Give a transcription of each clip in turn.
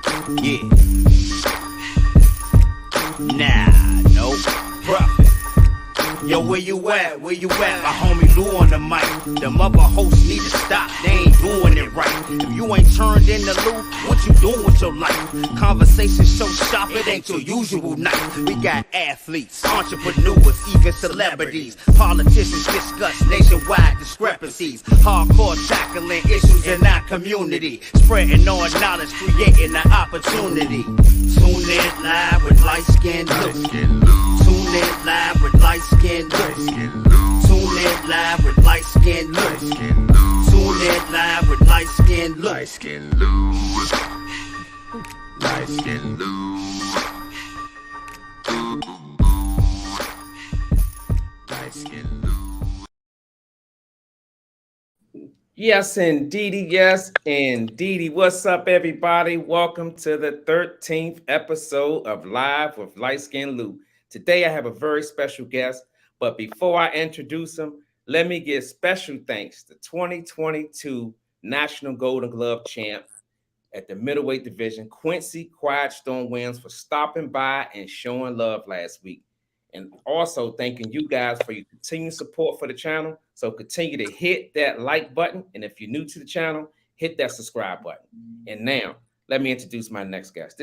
Yeah. Nah, no profit. Yo, where you at? Where you at? My homie Lou on the mic. Them other hosts need to stop. They ain't doing it right. If you ain't turned into Lou, what you doing with your life? Conversation so sharp, it ain't your usual night. We got athletes, entrepreneurs, even celebrities. Politicians discuss nationwide discrepancies. Hardcore tackling issues in our community. Spreading our knowledge, creating an opportunity. Tune in live with Lighteskin Lou. Tune in live with Lighteskin Lou. Tune in live with Lighteskin Lou. Tune in live with Lighteskin Lou. Lightskin Lou. Lightskin Lou. Lightskin Lou. Yes, indeedy. Yes, indeedy. What's up, everybody? Welcome to the 13th episode of Live with Lightskin Lou. Today, I have a very special guest, but before I introduce him, let me give special thanks to 2022 National Golden Glove champ at the middleweight division, Quincy Quiet Storm Williams, for stopping by and showing love last week. And also thanking you guys for your continued support for the channel. So continue to hit that like button. And if you're new to the channel, hit that subscribe button. And now, let me introduce my next guest.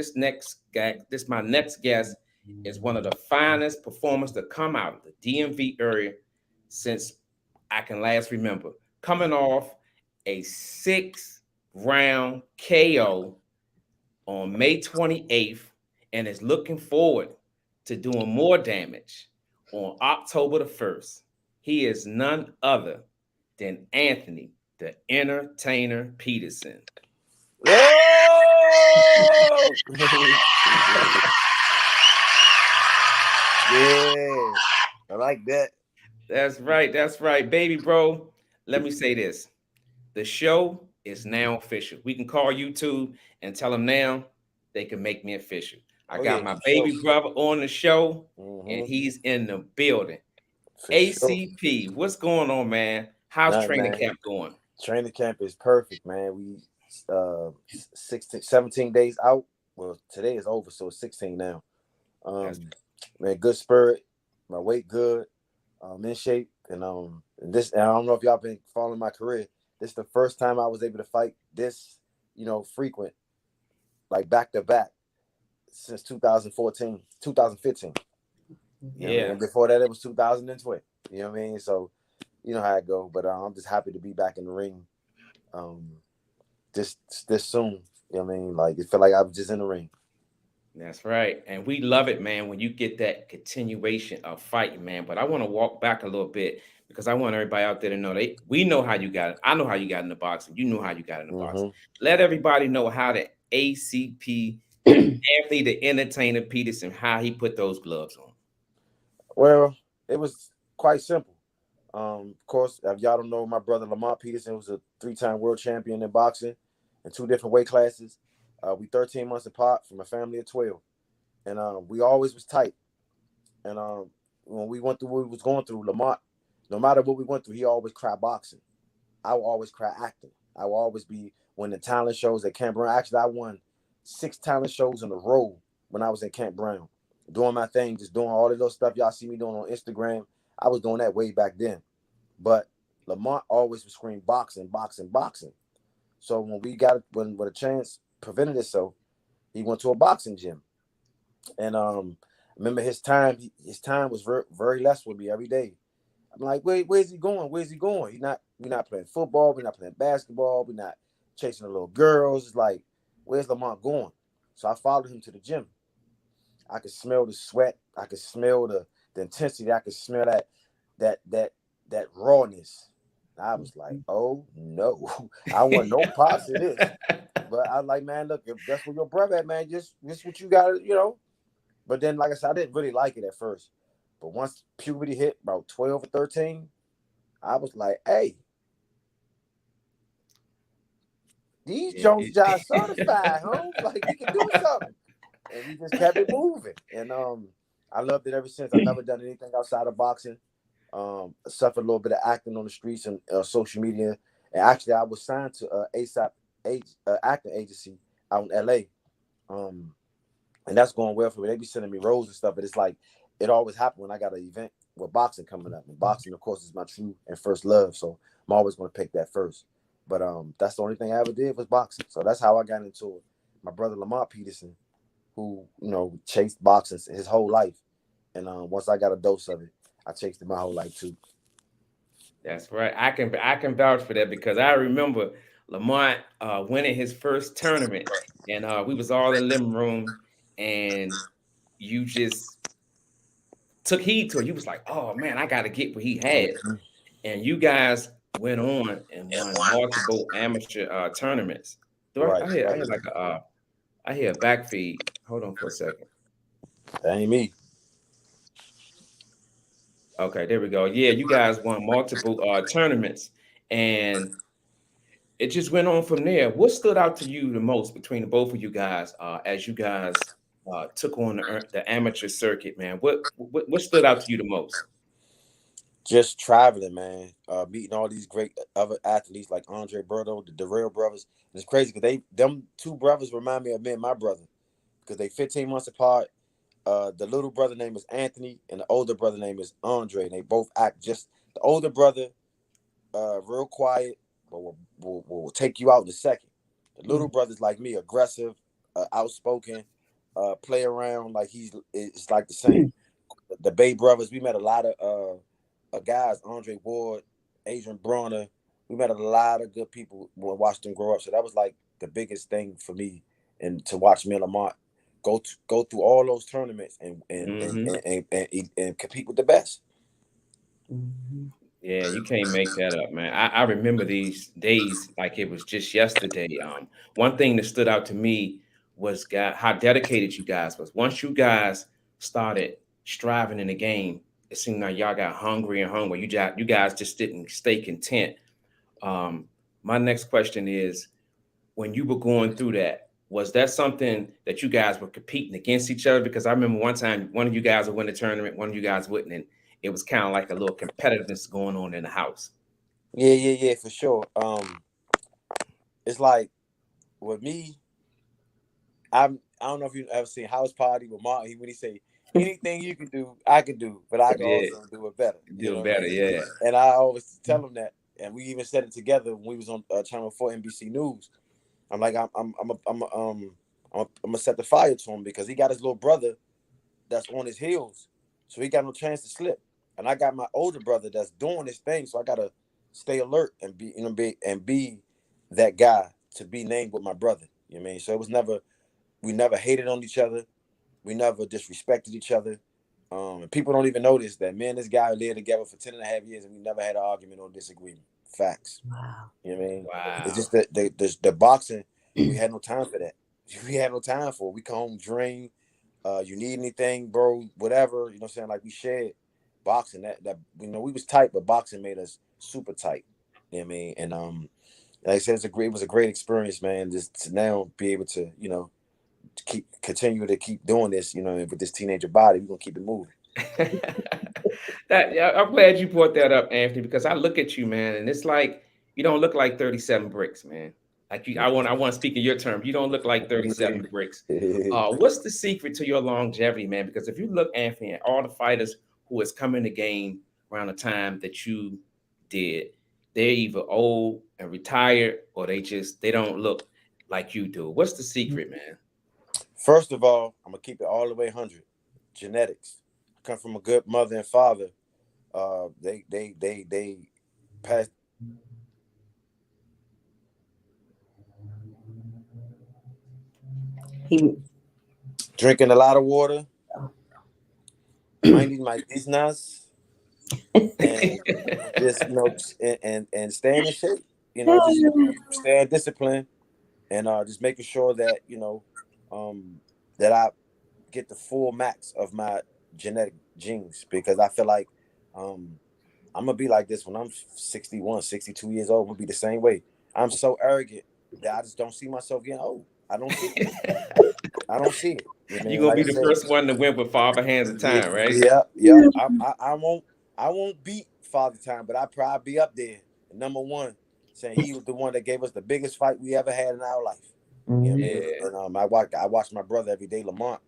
My next guest is one of the finest performers to come out of the DMV area since I can last remember. Coming off a 6-round KO on May 28th and is looking forward to doing more damage on October the 1st. He is none other than Anthony, the Entertainer Peterson. Yeah, I like that. That's right, baby bro. Let me say this. The show is now official. We can call YouTube and tell them now they can make me official. I got my baby brother on the show, and he's in the building. ACP, what's going on, man? How's training camp going? Training camp is perfect, man. We 17 days out. Well, today is over, so it's 16 now. Man, good spirit. My weight good. I'm in shape, and I don't know if y'all been following my career. This is the first time I was able to fight this, frequent, like back to back, since 2015. Yeah. And before that, it was 2020. You know what I mean? So, you know how it go. But I'm just happy to be back in the ring, this soon. You know what I mean? Like, it felt like I was just in the ring. That's right. And we love it, man, when you get that continuation of fighting, man. But I want to walk back a little bit because I want everybody out there to know we know how you got it. I know how you got in the boxing. You know how you got in the boxing. Let everybody know how the ACP, Anthony the Entertainer Peterson, how he put those gloves on. Well, it was quite simple. Of course, if y'all don't know, my brother Lamont Peterson was a 3-time world champion in boxing in 2 different weight classes. We 13 months apart from a family of 12. And we always was tight. And when we went through what we was going through, Lamont, no matter what we went through, he always cried boxing. I would always cry acting. I would always be winning talent shows at Camp Brown. Actually, I won 6 talent shows in a row when I was at Camp Brown. Doing my thing, just doing all of those stuff y'all see me doing on Instagram. I was doing that way back then. But Lamont always would scream boxing, boxing, boxing. So when a chance prevented itself, he went to a boxing gym. And remember his time was very, very less with me every day. I'm like, where's he going? Where's he going? We're not playing football, we're not playing basketball, we're not chasing the little girls. It's like, where's Lamont going? So I followed him to the gym. I could smell the sweat, I could smell the intensity, I could smell that rawness. And I was like, oh no, I want no parts of this. But I was like, man, look, if that's where your brother at, man, just what you got, But then, like I said, I didn't really like it at first. But once puberty hit, about 12 or 13, I was like, hey, these Jones Josh certified, huh? Like, we can do something. And we just kept it moving. And I loved it ever since. I've never done anything outside of boxing. Suffered a little bit of acting on the streets and social media. And actually, I was signed to ASAP acting agency out in LA. And that's going well for me. They be sending me roles and stuff, but it's like it always happens when I got an event with boxing coming up. And boxing, of course, is my true and first love, so I'm always going to pick that first. But that's the only thing I ever did was boxing. So that's how I got into it. My brother Lamont Peterson, who chased boxing his whole life, and once I got a dose of it, I chased it my whole life too. That's right. I can vouch for that because I remember Lamont winning his first tournament, and we was all in the living room, and you just took heed to it. You was like, "Oh man, I got to get what he had," Mhm. and you guys went on and won multiple amateur tournaments. Right, I right. hear like I hear a back feed. Hold on for a second. That ain't me. Okay, there we go. Yeah, you guys won multiple tournaments, and it just went on from there. What stood out to you the most between the both of you guys as you guys took on the amateur circuit, man? What stood out to you the most? Just traveling, man. Meeting all these great other athletes like Andre Berto, the Darrell brothers. And it's crazy because them two brothers remind me of me and my brother because they 15 months apart. The little brother name is Anthony, and the older brother name is Andre. And they both act just the older brother, real quiet, but will take you out in a second. The little brother's like me, aggressive, outspoken, play around like it's like the same. The Bay brothers, we met a lot of guys, Andre Ward, Adrian Bronner. We met a lot of good people when watched them grow up. So that was like the biggest thing for me, and to watch me and Lamont go through all those tournaments Hmm. and compete with the best. Yeah, you can't make that up, man. I remember these days like it was just yesterday. One thing that stood out to me was how dedicated you guys was. Once you guys started striving in the game, it seemed like y'all got hungry and hungry. You guys just didn't stay content. Um, my next question is, when you were going through that, was that something that you guys were competing against each other? Because I remember one time one of you guys would win the tournament, one of you guys wouldn't, and it was kind of like a little competitiveness going on in the house. Yeah, for sure. It's like with me, I don't know if you ever seen House Party with Martin. When he say anything you can do, I can do, but I can Yeah, also do it better. You do know it what I better. mean? Yeah. And I always tell him that, and we even said it together when we was on Channel 4 NBC News. I'm like, I'm gonna set the fire to him because he got his little brother that's on his heels, so he got no chance to slip. And I got my older brother that's doing his thing, so I gotta stay alert and be that guy to be named with my brother. You know what I mean? So it was never we never hated on each other. We never disrespected each other. And people don't even notice that me and this guy lived together for 10 and a half years and we never had an argument or disagreement. Facts. Wow. You know what I mean? It's Wow. just that the boxing, we had no time for that. We had no time for it. We come home, drink. You need anything, bro, whatever. You know what I'm saying? Like we shared boxing. That we was tight, but boxing made us super tight. You know what I mean? And like I said, it was a great experience, man. Just to now be able to, continue to keep doing this, with this teenager body, we're gonna keep it moving. Yeah, I'm glad you brought that up, Anthony, because I look at you, man, and it's like you don't look like 37 bricks, man. Like you, I want to speak in your terms. You don't look like 37 bricks. What's the secret to your longevity, man? Because if you look, Anthony, at all the fighters who has come in the game around the time that you did, they're either old and retired or they don't look like you do. What's the secret, man? First of all, I'm gonna keep it all the way 100. Genetics. I come from a good mother and father. They passed. He, Drinking a lot of water, minding my business, and just and staying in shape. Just staying disciplined, and just making sure that that I get the full max of my genetic genes, because I feel like um I'm gonna be like this when I'm 61, 62 years old. I'm gonna be the same way. I'm so arrogant that I just don't see myself getting old. I don't see it. I don't see it. You You're mean, gonna like be I the said, first one to win with Father Hands of Time, right? yeah. I won't beat Father Time, but I probably be up there, number one, saying he was the one that gave us the biggest fight we ever had in our life. You know what I Yeah, mean? And I watch my brother every day, Lamont.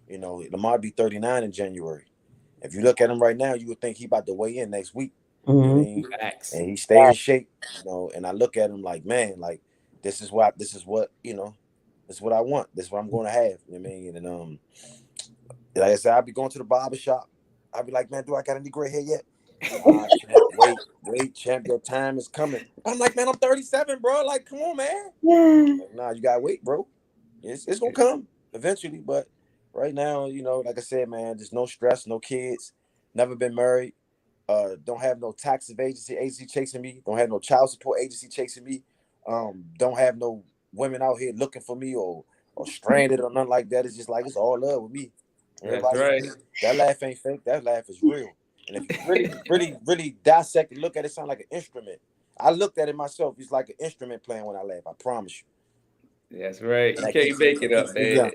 You know, Lamont be 39 in January. If you look at him right now, you would think he about to weigh in next week. You know what I mean? facts. And he stay in shape, you know. And I look at him like, man, like this is what you know, this is what I want. This is what I'm going to have. You know what I mean? And like I said, I'll be going to the barber shop. I'll be like, man, do I got any gray hair yet? Nah, champ, wait, champ, your time is coming. I'm like, man, I'm 37, bro. Like, come on, man. Like, nah, you gotta wait, bro. It's gonna come eventually, but right now, you know, like I said, man, there's no stress, no kids, never been married, don't have no tax agency chasing me, don't have no child support agency chasing me, don't have no women out here looking for me or stranded or nothing like that. It's just like it's all love with me. That's Everybody, right. that laugh ain't fake. That laugh is real. And if you really dissect and look at it, it sound like an instrument. I looked at it myself. It's like an instrument playing when I laugh. I promise you. That's right. And You can't make it up, keeps me man. young.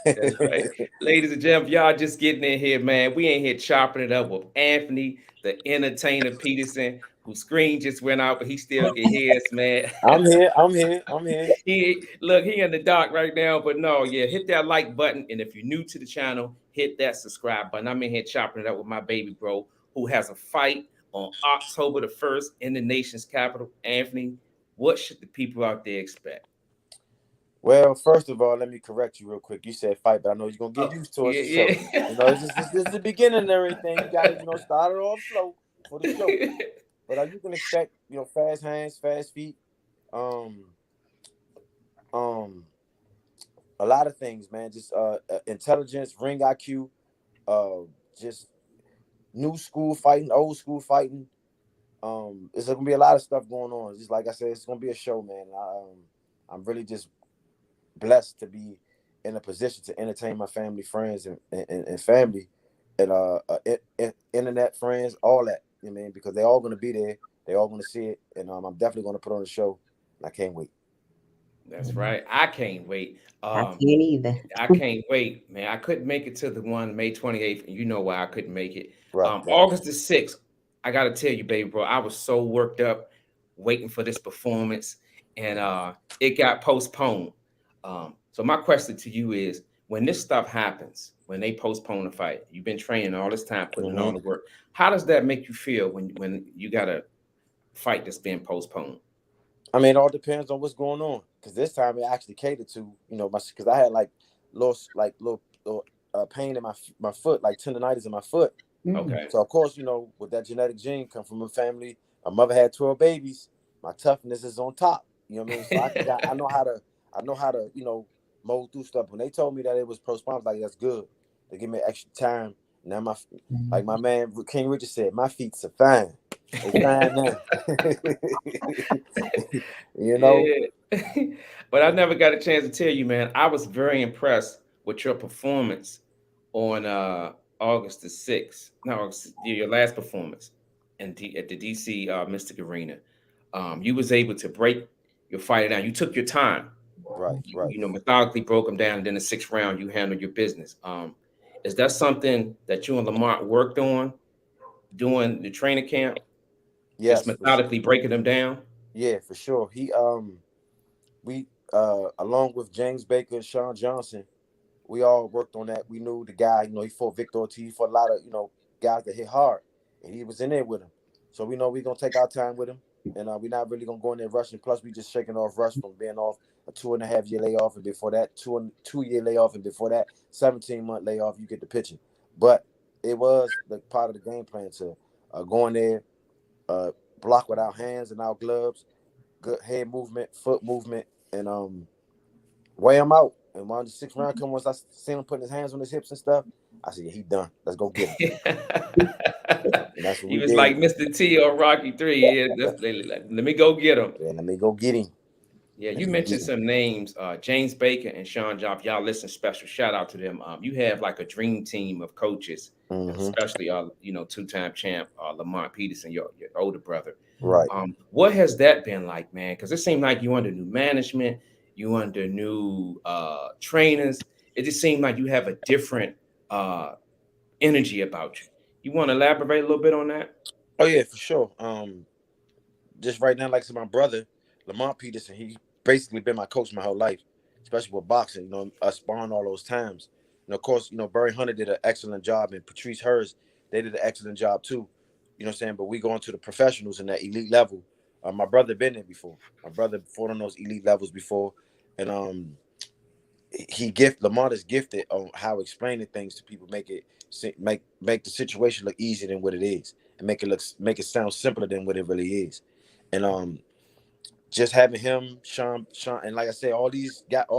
That's right. Ladies and gentlemen, y'all just getting in here, man. We ain't here chopping it up with Anthony, the entertainer Peterson, whose screen just went out, but he still can hear us, man. I'm here. He in the dark right now, but no, yeah, hit that like button. And if you're new to the channel, hit that subscribe button. I'm in here chopping it up with my baby bro, who has a fight on October the 1st in the nation's capital. Anthony, what should the people out there expect? Well, first of all, let me correct you real quick. You said fight, but I know you're gonna get Oh, used to it. yeah, It's a show. yeah. You know, this is the beginning and everything. You gotta, start it off slow for the show. But you can expect, fast hands, fast feet, um, um, a lot of things, man. Just intelligence, ring IQ, just new school fighting, old school fighting. It's gonna be a lot of stuff going on. Just like I said, it's gonna be a show, man. I'm really just blessed to be in a position to entertain my family, friends, and family, and internet friends, all that. You know what I mean? Because they're all gonna be there. They're all gonna see it, and I'm definitely gonna put on a show. And I can't wait. That's right. I can't wait. I can't either. I can't wait, man. I couldn't make it to the one May 28th, and you know why I couldn't make it. Right. August the 6th, I gotta tell you, baby bro, I was so worked up waiting for this performance, and it got postponed. So my question to you is, when this stuff happens, when they postpone the fight, you've been training all this time, putting in all the work. How does that make you feel when you got a fight that's being postponed? I mean, it all depends on what's going on. Because this time it actually catered to, because I had little pain in my foot, like tendonitis in my foot. Okay. So of course, with that genetic gene, come from a family. My mother had 12 babies. My toughness is on top. You know what I mean? So I know how to mold through stuff. When they told me that it was postponed, I was like, that's good. They give me extra time. Now like my man King Richard said, my feet are fine. They fine now. Yeah. But I never got a chance to tell you, man. I was very impressed with your performance on August the 6th. No, your last performance at the DC Mystic Arena. You was able to break your fighter down. You took your time. Right. Methodically broke them down. And then the 6th round, you handled your business. Is that something that you and Lamont worked on during the training camp? Yes. Just methodically breaking them down? Yeah, for sure. We along with James Baker and Sean Johnson, we all worked on that. We knew the guy, he fought Victor Ortiz, he fought a lot of, guys that hit hard, and he was in there with him. So we know we're gonna take our time with him, and we're not really gonna go in there rushing. Plus, we just shaking off rush from being off a 2.5-year layoff, and before that, 2-year layoff, and before that, 17-month layoff. You get the picture. But it was the part of the game plan to go in there, block with our hands and our gloves, good head movement, foot movement, and weigh him out. And when the 6th round come, once I seen him putting his hands on his hips and stuff, I said, yeah, he done. Let's go get him. And that's what He we was did. like Mr. T on Rocky 3. Yeah, let me go get him. Yeah, let me go get him. Yeah, you mentioned some names, James Baker and Sean Johnson. Y'all listen, special shout out to them. You have like a dream team of coaches, especially 2-time champ Lamont Peterson, your older brother. Right. What has that been like, man? Because it seemed like you under new management, you under new trainers. It just seemed like you have a different energy about you. You want to elaborate a little bit on that? Oh yeah, for sure. Just right now, like I said, my brother Lamont Peterson, he basically been my coach my whole life, especially with boxing. You know, us sparring all those times. And of course, you know, Barry Hunter did an excellent job, and Patrice Hurst, they did an excellent job too. You know what I'm saying? But we going to the professionals in that elite level. My brother been there before. My brother fought on those elite levels before, and Lamont is gifted on how explaining things to people, make the situation look easier than what it is, and make it sound simpler than what it really is. And just having him, Sean, and like I said, all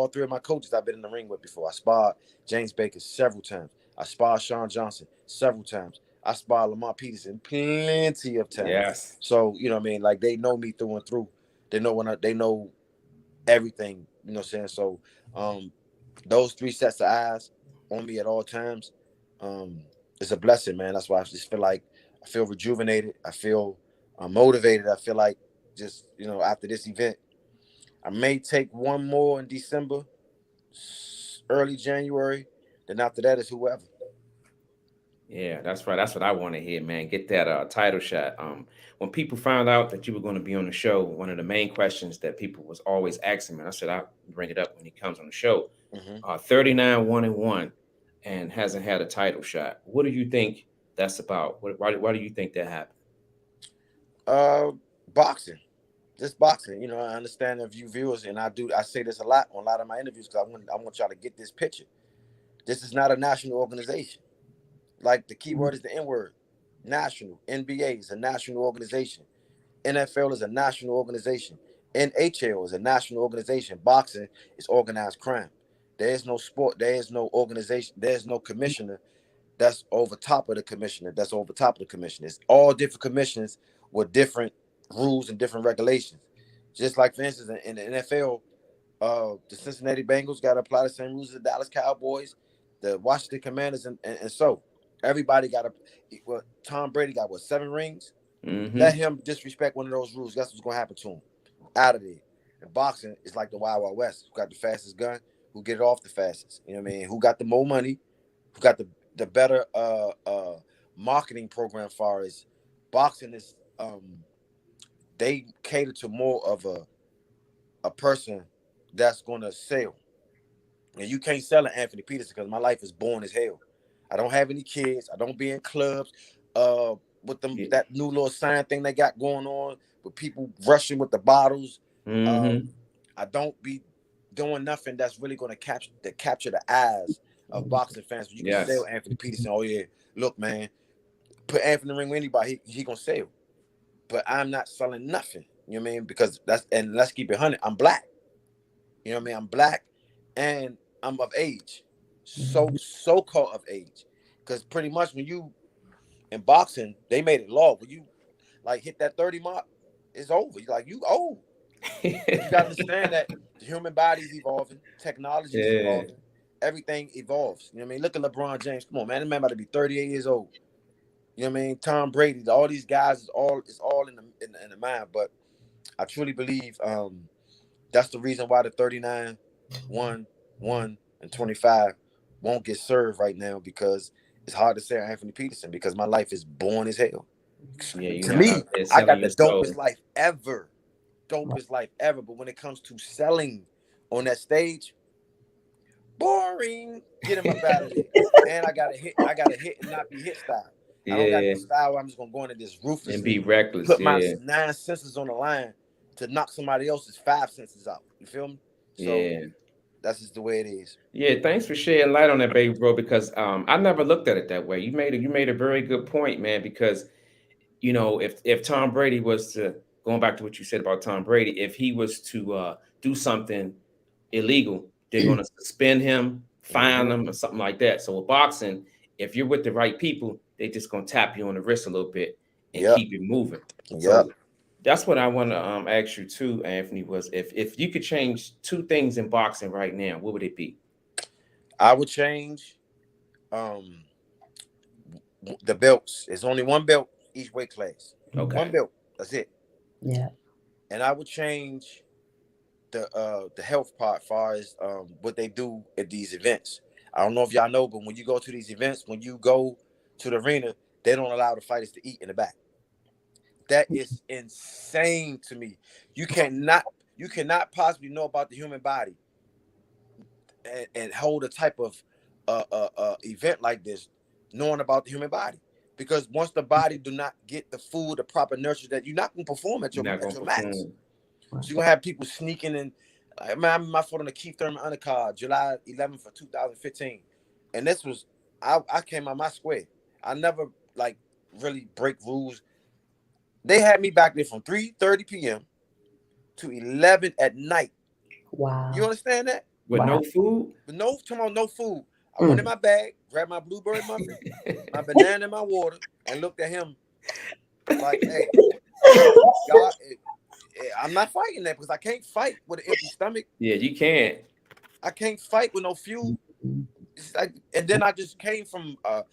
three of my coaches I've been in the ring with before. I sparred James Baker several times. I sparred Sean Johnson several times. I sparred Lamont Peterson plenty of times. Yes. So, you know what I mean? Like, they know me through and through. They know everything, you know what I'm saying? So, those three sets of eyes on me at all times, it's a blessing, man. That's why I just feel like I feel rejuvenated. I feel motivated. I feel like just, you know, after this event, I may take one more in December, early January. Then after that is whoever. Yeah, that's right. That's what I want to hear, man. Get that title shot. When people found out that you were going to be on the show, one of the main questions that people was always asking me, I said I'll bring it up when he comes on the show. 39-1-1 and hasn't had a title shot. What do you think that's about? Why do you think that happened? Boxing. Just boxing. You know, I understand if you viewers, and I say this a lot on a lot of my interviews because I want y'all to get this picture. This is not a national organization. Like, the key word is the N word. National. NBA is a national organization. NFL is a national organization. NHL is a national organization. Boxing is organized crime. There is no sport. There is no organization. There is no commissioner that's over top of the commissioner. That's over top of the commissioners. All different commissioners with different rules and different regulations. Just like, for instance, in the NFL, the Cincinnati Bengals got to apply the same rules as the Dallas Cowboys, the Washington Commanders, and so everybody got to. Well, Tom Brady got 7 rings. Let him disrespect one of those rules. That's what's gonna happen to him. Out of there. And boxing is like the Wild Wild West. Who got the fastest gun? Who get it off the fastest? You know what I mean? Who got the more money? Who got the better marketing program? Far as boxing is, they cater to more of a person that's gonna sell. And you can't sell an Anthony Peterson because my life is boring as hell. I don't have any kids. I don't be in clubs. With them, that new little sign thing they got going on with people rushing with the bottles. I don't be doing nothing that's really going to capture the eyes of boxing fans. You can sell Anthony Peterson. Oh yeah, look, man, put Anthony in the ring with anybody, he gonna sell. But I'm not selling nothing. You know what I mean? Because and let's keep it 100. I'm black. You know what I mean? I'm black, and I'm of age. So-called of age. Because pretty much when you in boxing, they made it law. When you like hit that 30 mark, it's over. You old. You gotta understand that the human body's evolving, technology is evolving, everything evolves. You know what I mean? Look at LeBron James. Come on, man. The man about to be 38 years old. You know what I mean? Tom Brady, all these guys is all in the mind. But I truly believe that's the reason why the 39, 1, and 25 won't get served right now, because it's hard to say Anthony Peterson because my life is boring as hell. Yeah, to me, I got the dopest life ever. Dopest life ever. But when it comes to selling on that stage, boring. Get him up out of there. And I gotta hit and not be hit style. I don't got no style where I'm just gonna go into this ruthless and be reckless. Put my 9 senses on the line to knock somebody else's 5 senses out. You feel me? So that's just the way it is. Yeah, thanks for shedding light on that, baby bro, because I never looked at it that way. You made a very good point, man, because you know, if Tom Brady was to, going back to what you said about Tom Brady, if he was to do something illegal, they're going to suspend him, fine him, or something like that. So with boxing, if you're with the right people, they just going to tap you on the wrist a little bit and keep it moving. So that's what I want to ask you too, Anthony, was if you could change 2 things in boxing right now, what would it be? I would change the belts. There's only 1 belt each weight class. Okay. 1 belt. That's it. Yeah. And I would change the health part, far as what they do at these events. I don't know if y'all know, but when you go to these events, when you go to the arena, they don't allow the fighters to eat in the back. That is insane to me. You cannot. you cannot possibly know about the human body and hold a type of event like this, knowing about the human body. Because once the body do not get the food, the proper nurture, that you're not gonna perform at You're not your gonna max. perform. So you're gonna have people sneaking in. Man, I remember my foot on the Keith Thurman undercard, July 11th of 2015, and this was I came out my square. I never like really break rules. They had me back there from 3:30 p.m. to 11 at night. You Wow. understand that? With Wow. no food? But no food. I went in my bag, grabbed my blueberry muffin, my banana, and my water, and looked at him like, "Hey, God, I'm not fighting that because I can't fight with an empty stomach. Yeah, you can't. I can't fight with no fuel." It's like, and then I just came from a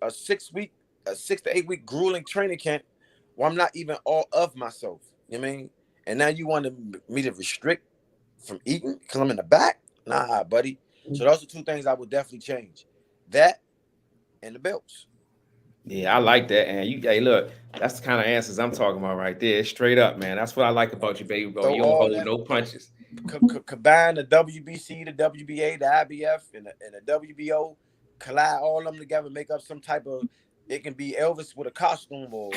6 week, a 6 to 8 week grueling training camp where I'm not even all of myself. You know what I mean? And now you want me to restrict from eating because I'm in the back? Nah, buddy. So those are two things I would definitely change. That and the belts. Yeah, I like that. And you, hey, look, that's the kind of answers I'm talking about right there. Straight up, man. That's what I like about you, baby, bro. Throw You don't all hold that, no punches. combine the WBC, the WBA, the IBF, and the WBO, collide all of them together, make up some type of. It can be Elvis with a costume or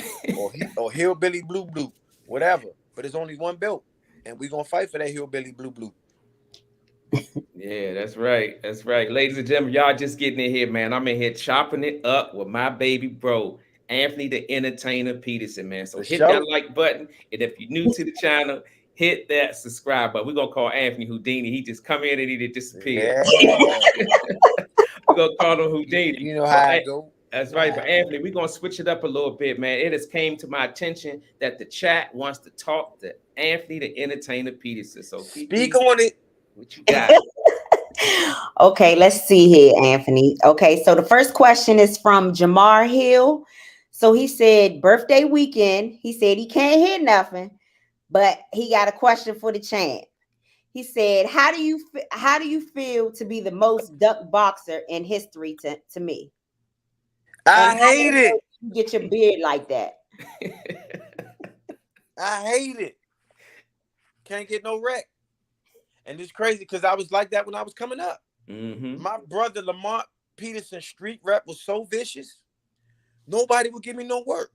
hillbilly blue, whatever. But there's only one belt, and we're gonna fight for that hillbilly blue. Yeah, that's right. That's right. Ladies and gentlemen, y'all just getting in here, man. I'm in here chopping it up with my baby bro, Anthony the Entertainer Peterson, man. So For hit that sure. like button. And if you're new to the channel, hit that subscribe button. We're gonna call Anthony Houdini. He just come in and he just disappeared. Yeah. We're gonna call him Houdini. You know how I go. That's right. But Anthony, we're gonna switch it up a little bit, man. It has came to my attention that the chat wants to talk to Anthony the Entertainer Peterson. So Speak on it. What you got? Okay, let's see here, Anthony. Okay, so the first question is from Jamar Hill. So he said, birthday weekend. He said he can't hear nothing, but he got a question for the champ. He said, how do you feel to be the most duck boxer in history to me? I hate it. You get your beard like that. I hate it. Can't get no wreck. And it's crazy because I was like that when I was coming up. Mm-hmm. My brother Lamont Peterson street rep was so vicious, nobody would give me no work.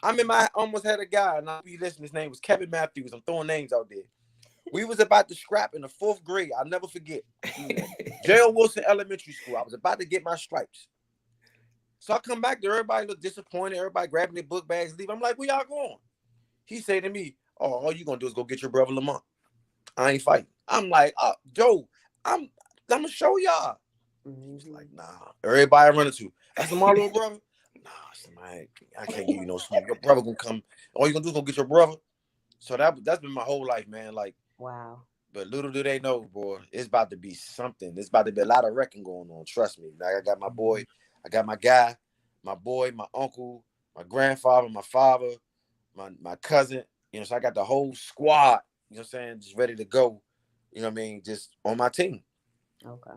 I remember I almost had a guy, and I'll be listening, his name was Kevin Matthews. I'm throwing names out there. We was about to scrap in the 4th grade. I'll never forget. J.O. Wilson Elementary School. I was about to get my stripes. So I come back there, everybody look disappointed, everybody grabbing their book bags, leave. I'm like, where y'all going? He said to me, oh, all you gonna do is go get your brother Lamont. I ain't fighting. I'm like, Joe, I'm gonna show y'all. He was like, nah. Everybody I run into. That's my little brother. Nah, somebody, I can't give you no smoke. Your brother gonna come. All you gonna do is go get your brother. So that's been my whole life, man. Like, wow. But little do they know, boy, it's about to be something. It's about to be a lot of wrecking going on. Trust me. Like I got my boy, I got my guy, my boy, my uncle, my grandfather, my father, my cousin. You know, so I got the whole squad. You know what I'm saying? Just ready to go. You know what I mean? Just on my team. Okay.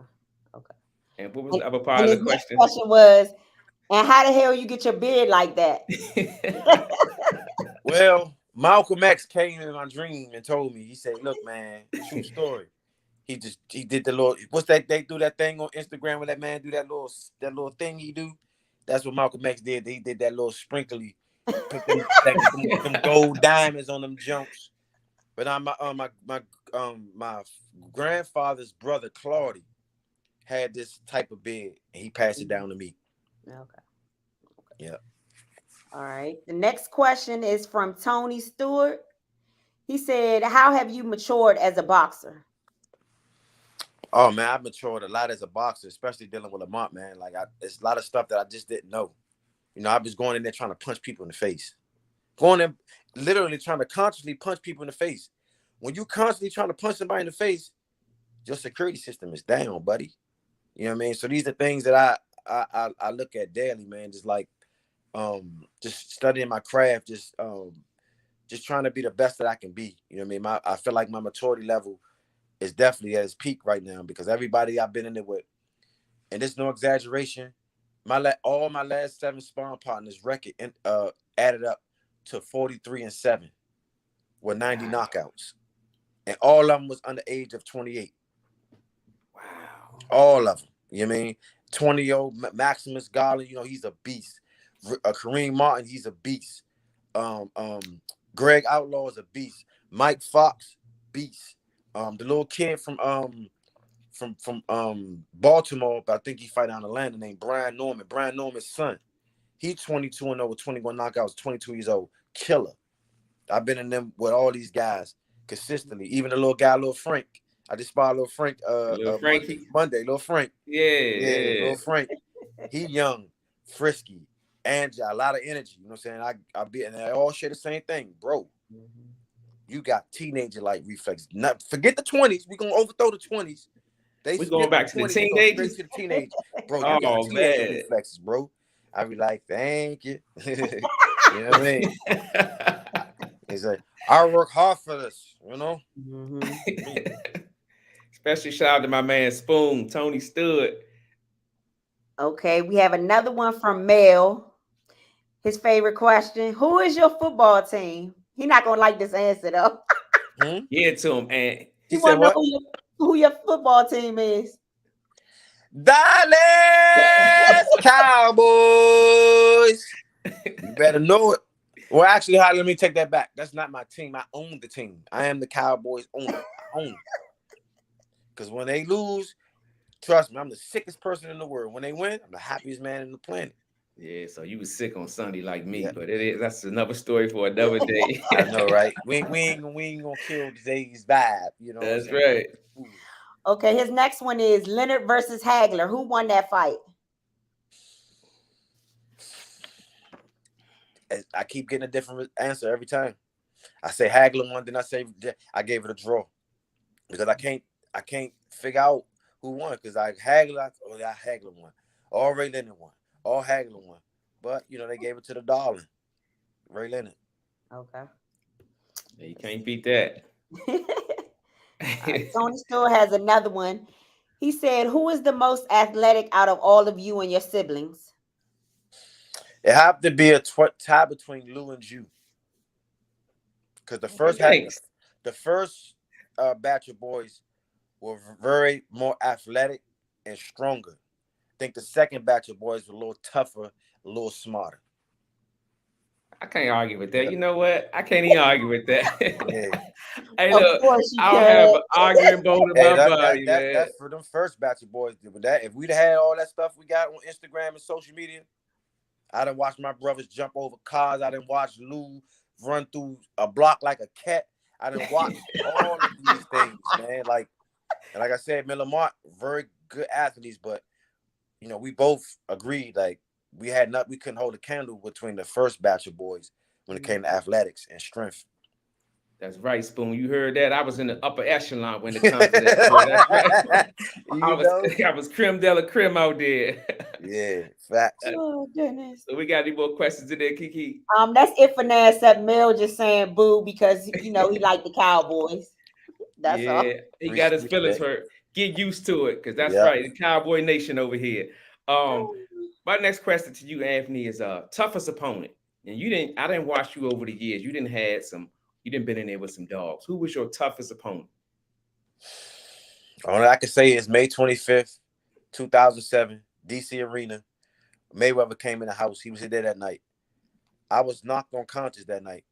And what was the other part of the question? The question was, and how the hell you get your beard like that? Well, Malcolm X came in my dream and told me. He said, "Look, man, true story. He did the little. What's that? They do that thing on Instagram where that man do that little thing he do. That's what Malcolm X did. He did that little sprinkly, put them gold diamonds on them jumps. But my grandfather's brother Claudia had this type of beard, and he passed it down to me. Okay. Yeah. All right. The next question is from Tony Stewart. He said, how have you matured as a boxer? Oh man, I've matured a lot as a boxer, especially dealing with Lamont, man. Like it's a lot of stuff that I just didn't know. You know, I was going in there trying to punch people in the face. Going in, literally trying to consciously punch people in the face. When you constantly trying to punch somebody in the face, your security system is down, buddy. You know what I mean? So these are things that I look at daily, man. Just like just studying my craft, just trying to be the best that I can be. You know what I mean? I feel like my maturity level is definitely at its peak right now because everybody I've been in it with, and there's no exaggeration, all my last 7 sparring partners record added up to 43-7 with 90 knockouts. and all of them was under the age of 28. Wow. All of them. You know what I mean? 20-year-old Maximus Garland, he's a beast. Kareem Martin, he's a beast. Greg Outlaw is a beast. Mike Fox, beast. The little kid from Baltimore, but I think he fight out in Atlanta, named Brian Norman. Brian Norman's son. He's 22-0 with 21 knockouts, 22 years old. Killer. I've been in them with all these guys consistently. Even the little guy, little Frank. I just spotted little Frank Monday. Little Frank. Yeah. Little Frank. He young, frisky, and a lot of energy. You know what I'm saying? I be, and they all share the same thing, bro. You got teenager-like reflexes. Not forget the 20s. We're gonna overthrow the 20s. We going back to the teenagers. To the teenage, bro. You got teenage reflexes, bro. I be like, thank you. You know what I mean? He's like, I work hard for this, Especially shout out to my man Spoon, Tony Stud. Okay, we have another one from Mel. His favorite question: who is your football team? He's not gonna like this answer though. Yeah, to him, and he want to know who your football team is. Dallas Cowboys. You better know it. Well, actually, let me take that back. That's not my team. I own the team. I am the Cowboys owner. I own it. Because when they lose, trust me, I'm the sickest person in the world. When they win, I'm the happiest man in the planet. Yeah, so you was sick on Sunday like me, but that's another story for another day. I know, right? We ain't gonna kill today's vibe, That's right. Okay, his next one is Leonard versus Hagler. Who won that fight? I keep getting a different answer every time. I say Hagler won, then I gave it a draw because I can't figure out who won because Hagler won, or Ray Leonard won, or Hagler won, but they gave it to the darling, Ray Leonard. Okay, you can't beat that. Tony still has another one. He said, "Who is the most athletic out of all of you and your siblings?" It have to be a tie between Lou and you, because the first batch of boys were very more athletic and stronger. I think the second batch of boys were a little tougher, a little smarter. I can't argue with that. You know what? I can't even argue with that. Yeah. Hey, look, I don't have an arguing bone in my body, man. That's for them first batch of boys. But if we'd had all that stuff we got on Instagram and social media, I done watched my brothers jump over cars. I done watched Lou run through a block like a cat. I done watched all of these things, man. Like I said, Miller Mart, very good athletes, but we both agreed we couldn't hold a candle between the first batch of boys when it came to athletics and strength. That's right, Spoon. You heard that? I was in the upper echelon when it comes to that. Boy. That's right. I was creme de la creme out there. Yeah, facts. Oh goodness. So we got any more questions today, Kiki? That's it for now. Except Mel just saying boo because he like the Cowboys. That's all. He got his feelings hurt. Get used to it, because that's right. The Cowboy Nation over here. My next question to you, Anthony, is toughest opponent. And I didn't watch you over the years. You didn't been in there with some dogs. Who was your toughest opponent? All I can say is May 25th, 2007, DC Arena. Mayweather came in the house. He was there that night. I was knocked unconscious that night.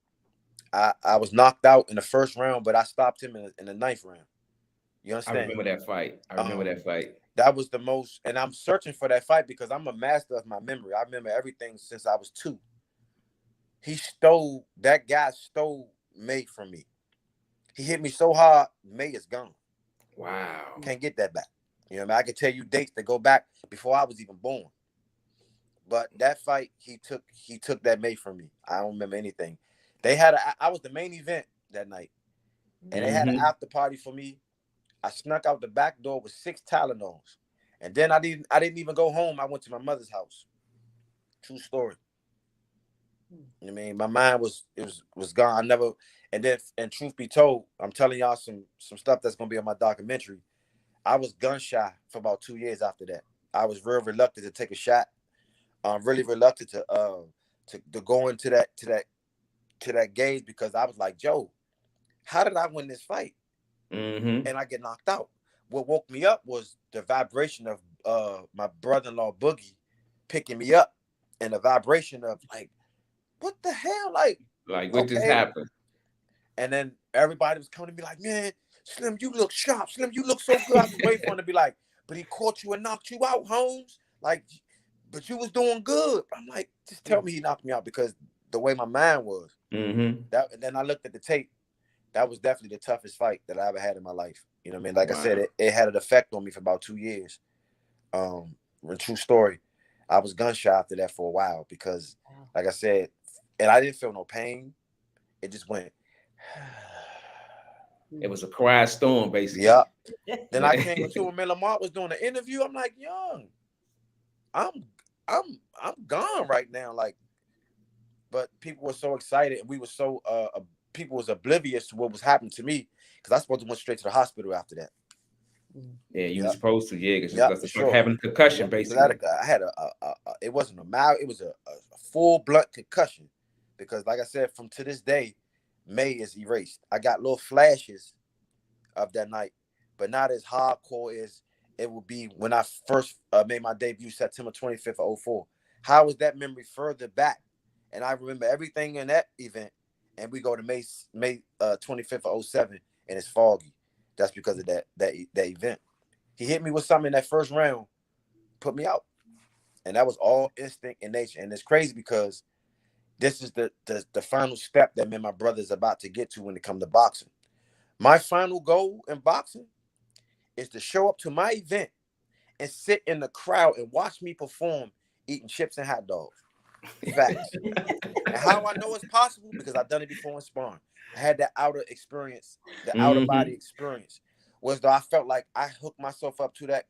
I was knocked out in the first round, but I stopped him in the ninth round. You understand? I remember that fight. That was the most, and I'm searching for that fight because I'm a master of my memory. I remember everything since I was 2. That guy stole May from me. He hit me so hard, May is gone. Wow. Can't get that back. You know what I mean? I can tell you dates that go back before I was even born. But that fight, he took that May from me. I don't remember anything. I was the main event that night. And they had an after party for me. I snuck out the back door with 6 Tylenols. And then I didn't even go home. I went to my mother's house. True story. I mean, my mind was gone. And truth be told, I'm telling y'all some stuff that's gonna be on my documentary. I was gun shy for about 2 years after that. I was real reluctant to take a shot. I'm really reluctant to go into that gauge because I was like, Joe, how did I win this fight? Mm-hmm. and I get knocked out. What woke me up was the vibration of my brother-in-law Boogie picking me up, and the vibration of like, what the hell, like, Like what just okay. happened? And then everybody was coming to me like, man, Slim, you look sharp. Slim, you look so good. I was waiting for him to be like, but he caught you and knocked you out, Holmes. Like, but you was doing good. I'm like, just tell me he knocked me out, because the way my mind was. Mm-hmm. That, and then I looked at the tape. That was definitely the toughest fight that I ever had in my life. You know what I mean? Like I said, it had an effect on me for about 2 years. True story. I was gun shy after that for a while because, like I said, and I didn't feel no pain. It just went. It was a quiet storm, basically. Yeah. Then I came into him, and Lamar was doing an interview. I'm like, young, I'm gone right now. Like, but people were so excited, and we were so people was oblivious to what was happening to me, because I supposed to went straight to the hospital after that. Yeah, you were supposed to, because for it's sure. like having a concussion, basically. I had it wasn't a mild, it was a full blunt concussion, because like I said, from to this day, May is erased. I got little flashes of that night, but not as hardcore as it would be when I first made my debut September 25th of 04. How was that memory further back? And I remember everything in that event, and we go to May 25th of 07, and it's foggy. That's because of that event. He hit me with something in that first round, put me out. And that was all instinct in nature. And it's crazy because this is the final step that me and my brother is about to get to when it comes to boxing. My final goal in boxing is to show up to my event and sit in the crowd and watch me perform eating chips and hot dogs. Facts. And how I know it's possible, because I've done it before in sparring. I had that outer experience, the outer body experience, was that I felt like I hooked myself up to that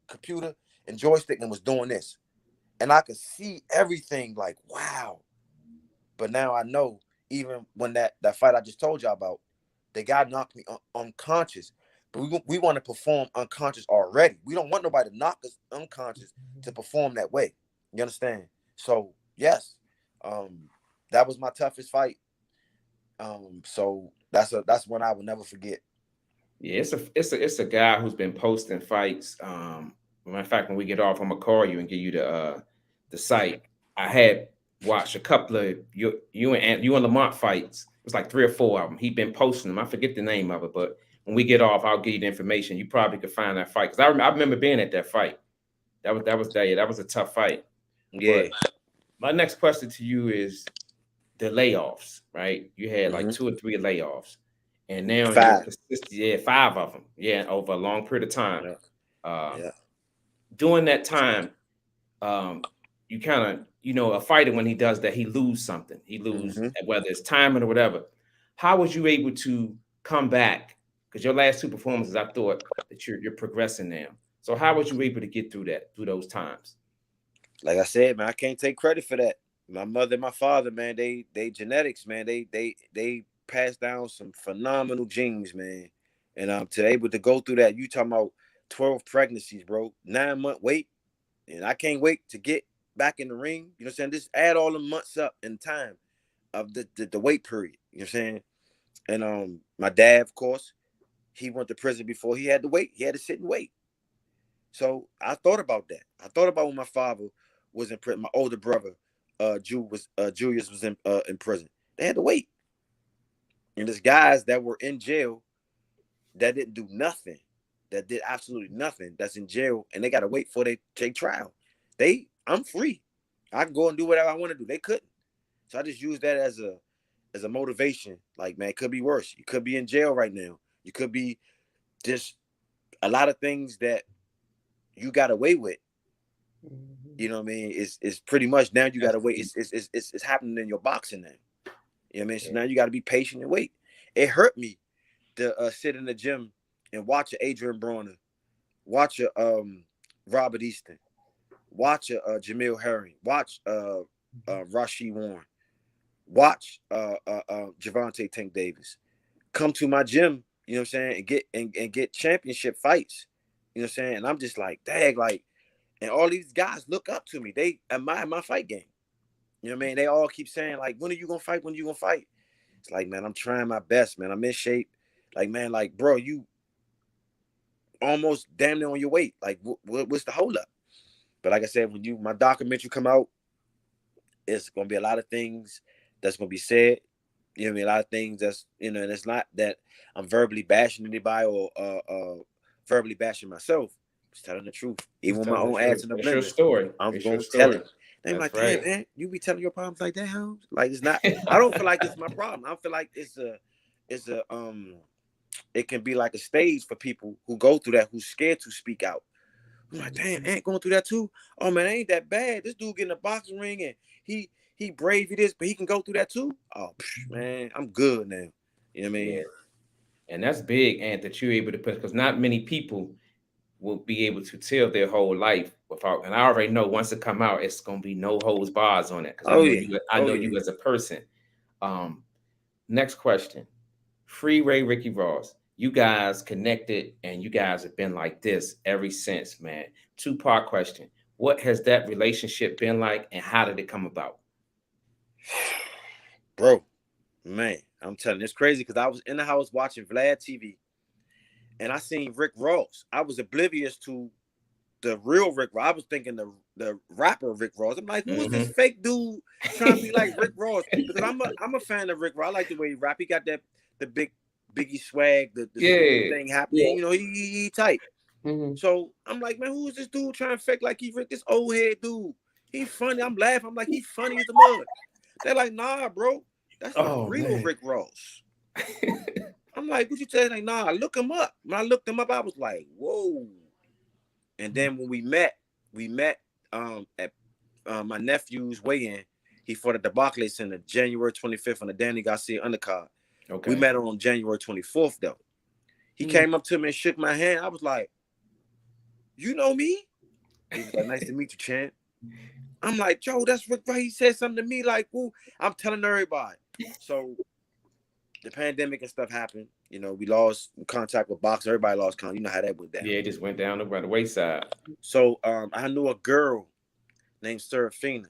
computer and joystick and was doing this. And I could see everything like, wow. But now I know, even when that fight I just told y'all about, the guy knocked me unconscious. But we want to perform unconscious already. We don't want nobody to knock us unconscious to perform that way. You understand? So, yes, that was my toughest fight. So that's one I will never forget. Yeah, it's a guy who's been posting fights. Matter of fact, when we get off, I'm gonna call you and give you the site. I had watched a couple of you and Lamont fights. It was like 3 or 4 of them. He'd been posting them. I forget the name of it, but when we get off, I'll give you the information. You probably could find that fight, because I remember being at that fight. That was a tough fight. Yeah. But my next question to you is the layoffs, right? You had like 2 or 3 layoffs, and now 5. you're consistent. Yeah, 5 of them. Yeah, over a long period of time. Yeah. During that time, you kind of, a fighter, when he does that, he lose something. He lose whether it's timing or whatever. How was you able to come back? Because your last 2 performances, I thought that you're progressing now. So how was you able to get through those times? Like I said, man, I can't take credit for that. My mother and my father, man, they genetics, man, they passed down some phenomenal genes, man. And to able to go through that, you talking about 12 pregnancies, bro, 9-month wait, and I can't wait to get back in the ring. You know what I'm saying? Just add all the months up in time of the wait period. You know what I'm saying? And my dad, of course, he went to prison before he had to wait. He had to sit and wait. So I thought about that. I thought about when my father was in prison. My older brother, Julius, was in prison. They had to wait. And there's guys that were in jail that didn't do nothing, that did absolutely nothing, that's in jail, and they got to wait for they take trial. I'm free. I can go and do whatever I want to do. They couldn't. So I just use that as a motivation. Like, man, it could be worse. You could be in jail right now. You could be just a lot of things that you got away with. You know what I mean? It's pretty much now you got to wait. It's happening in your boxing now. You know what I mean? So now you got to be patient and wait. It hurt me to sit in the gym and watch Adrian Broner, watch Robert Easton, watch Jamil Herring, watch Rashid Warren, watch Javante Tank Davis come to my gym, you know what I'm saying, and get championship fights. You know what I'm saying? And I'm just like, dang, like, and all these guys look up to me. They admire my fight game. You know what I mean? They all keep saying, like, when are you gonna fight? When are you gonna fight? It's like, man, I'm trying my best, man. I'm in shape. Like, man, like, bro, you almost damn near on your weight. Like, what's the hold up? But like I said, when my documentary come out, it's gonna be a lot of things that's gonna be said. You know what I mean? A lot of things that's, and it's not that I'm verbally bashing anybody or verbally bashing myself. Just telling the truth. Even with my own ass in the It's your blender, story. I'm It's your gonna tell story. it. They're like, That's damn, right. man, you be telling your problems like that, huh? Like, it's not. I don't feel like it's my problem. I feel like it's a it can be like a stage for people who go through that, who's scared to speak out. I'm like, damn, Ant going through that too? Oh man, ain't that bad. This dude getting a boxing ring and he brave it is, but he can go through that too. Oh man, I'm good now. You know what I mean? Yeah. And that's big, Ant, that you're able to put, because not many people will be able to tell their whole life without. And I already know once it come out, it's gonna be no holds bars on it. Because I Oh know yeah. you. I know you as a person. Next question. Freeway Ricky Ross. You guys connected, and you guys have been like this ever since, man. Two-part question. What has that relationship been like, and how did it come about? Bro, man, I'm telling you, it's crazy because I was in the house watching Vlad TV and I seen Rick Ross. I was oblivious to the real Rick Ross. I was thinking the rapper Rick Ross. I'm like, who is this fake dude trying to be like Rick Ross? Because I'm a fan of Rick Ross. I like the way he rap. He got the big Biggie swag, the thing happening. You know, he tight. So I'm like, man, who is this dude trying to fake like he Rick? This old head dude. He funny. I'm laughing. I'm like, he funny as a mud. They're like, nah, bro. That's the real Rick Ross. I'm like, what you saying? Like, nah, look him up. When I looked him up, I was like, whoa. And then when we met at my nephew's weigh-in. He fought at the Barclays Center January 25th on the Danny Garcia undercard. Okay. We met on January 24th, though. He came up to me and shook my hand. I was like, you know me? He was like, nice to meet you, champ. I'm like, Joe, that's Rick Ross. He said something to me like, ooh, I'm telling everybody. So the pandemic and stuff happened. You know, we lost contact with boxing. Everybody lost contact. You know how that went down. Yeah, it just went down the wayside. So I knew a girl named Serafina.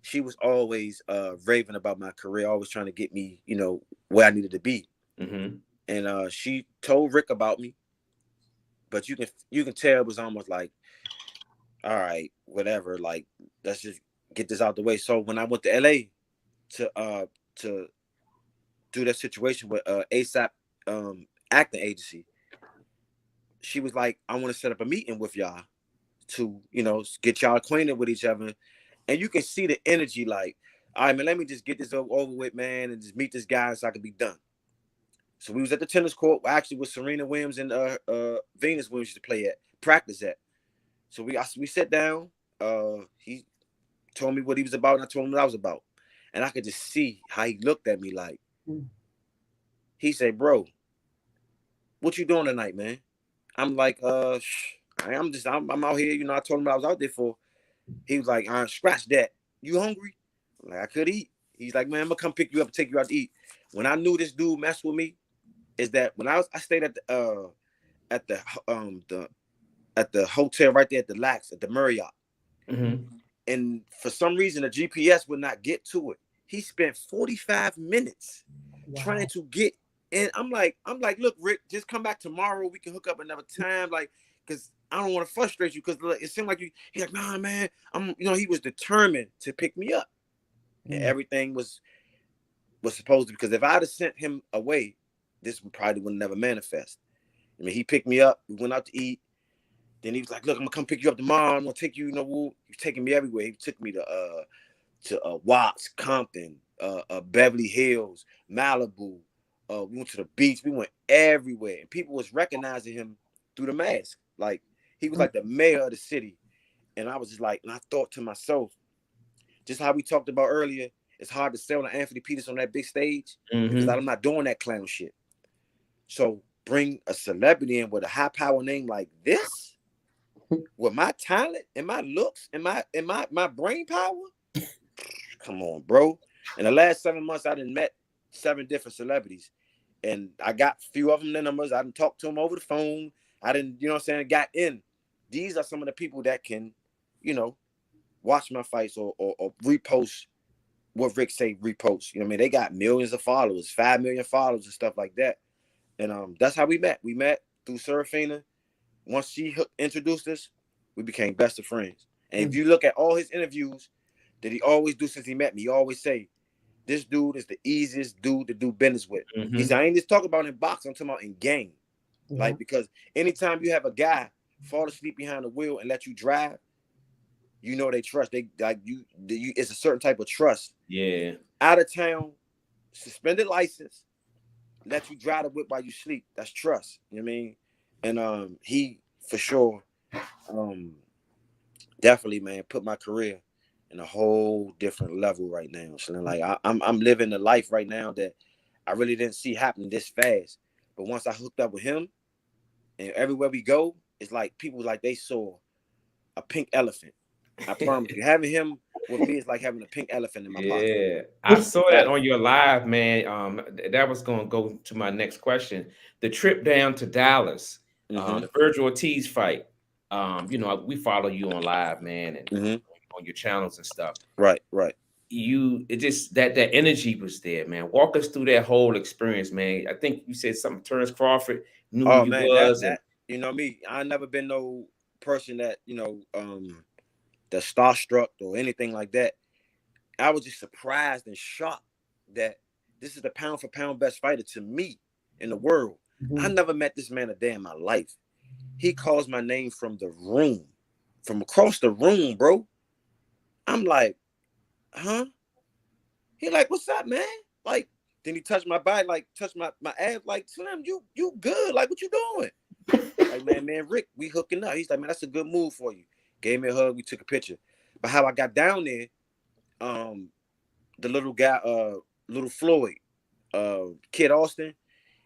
She was always raving about my career, always trying to get me, you know, where I needed to be. And she told Rick about me, but you can tell it was almost like, all right, whatever, like, let's just get this out the way. So when I went to LA to do that situation with ASAP acting agency, she was like, I want to set up a meeting with y'all to, you know, get y'all acquainted with each other. And you can see the energy like, all right, man, let me just get this over with, man, and just meet this guy so I can be done. So we was at the tennis court, actually with Serena Williams and Venus Williams to play at, practice at. So we sat down. He told me what he was about, and I told him what I was about. And I could just see how he looked at me like, he said, bro, what you doing tonight, man? I'm like, I'm out here, you know, I told him what I was out there for. He was like, scratch that. You hungry? I'm like, I could eat. He's like, man, I'm gonna come pick you up and take you out to eat. When I knew this dude messed with me, is that when I stayed at the hotel right there at the Lax at the Marriott. And for some reason the GPS would not get to it. He spent 45 minutes trying to get in. I'm like, look, Rick, just come back tomorrow. We can hook up another time, like, because I don't want to frustrate you, because it seemed like he's like, nah, man, he was determined to pick me up. And everything was supposed to, because if I'd have sent him away, this probably would never manifest. I mean, he picked me up, we went out to eat. Then he was like, look, I'm gonna come pick you up tomorrow. I'm gonna take you, he's taking me everywhere. He took me to Watts, Compton, Beverly Hills, Malibu. We went to the beach. We went everywhere, and people was recognizing him through the mask. Like, he was like the mayor of the city. And I was just like, and I thought to myself, just how we talked about earlier, it's hard to sell to Anthony Peterson on that big stage because I'm not doing that clown shit. So bring a celebrity in with a high power name like this, with my talent and my looks and my brain power. Come on, bro. In the last 7 months, I done met 7 different celebrities, and I got a few of them the numbers. I didn't talk to them over the phone. I didn't, got in. These are some of the people that can, watch my fights or repost what Rick say repost. They got millions of followers, 5 million followers and stuff like that. And that's how we met. We met through Serafina. Once she introduced us, we became best of friends. And if you look at all his interviews that he always do since he met me, he always say, this dude is the easiest dude to do business with. He said, I ain't just talking about in boxing, I'm talking about in game. Like, because anytime you have a guy fall asleep behind the wheel and let you drive, you know they trust. They like you. It's a certain type of trust. Yeah. Out of town, suspended license, let you drive the whip while you sleep. That's trust. You know what I mean? And he for sure, definitely, man, put my career in a whole different level right now. So like I'm living a life right now that I really didn't see happening this fast. But once I hooked up with him, and everywhere we go, it's like people like they saw a pink elephant. I promise you, having him with me is like having a pink elephant in my pocket. Yeah, I saw that on your live, man. That was going to go to my next question. The trip down to Dallas, the Virgil Ortiz fight. You know, we follow you on live, man, and on your channels and stuff. Right. It just that energy was there, man. Walk us through that whole experience, man. I think you said something. Terrence Crawford knew who you was, that you know me. I never been no person that that starstruck or anything like that. I was just surprised and shocked that this is the pound for pound best fighter to me in the world. I never met this man a day in my life. He calls my name from the room, from across the room, bro. I'm like, huh? He like, what's up, man? Like, then he touched my body, like touched my ass, like, Slim, you good? Like, what you doing? Like, man, Rick, we hooking up. He's like, man, that's a good move for you. Gave me a hug, we took a picture. But how I got down there, the little guy, little Floyd, Kid Austin,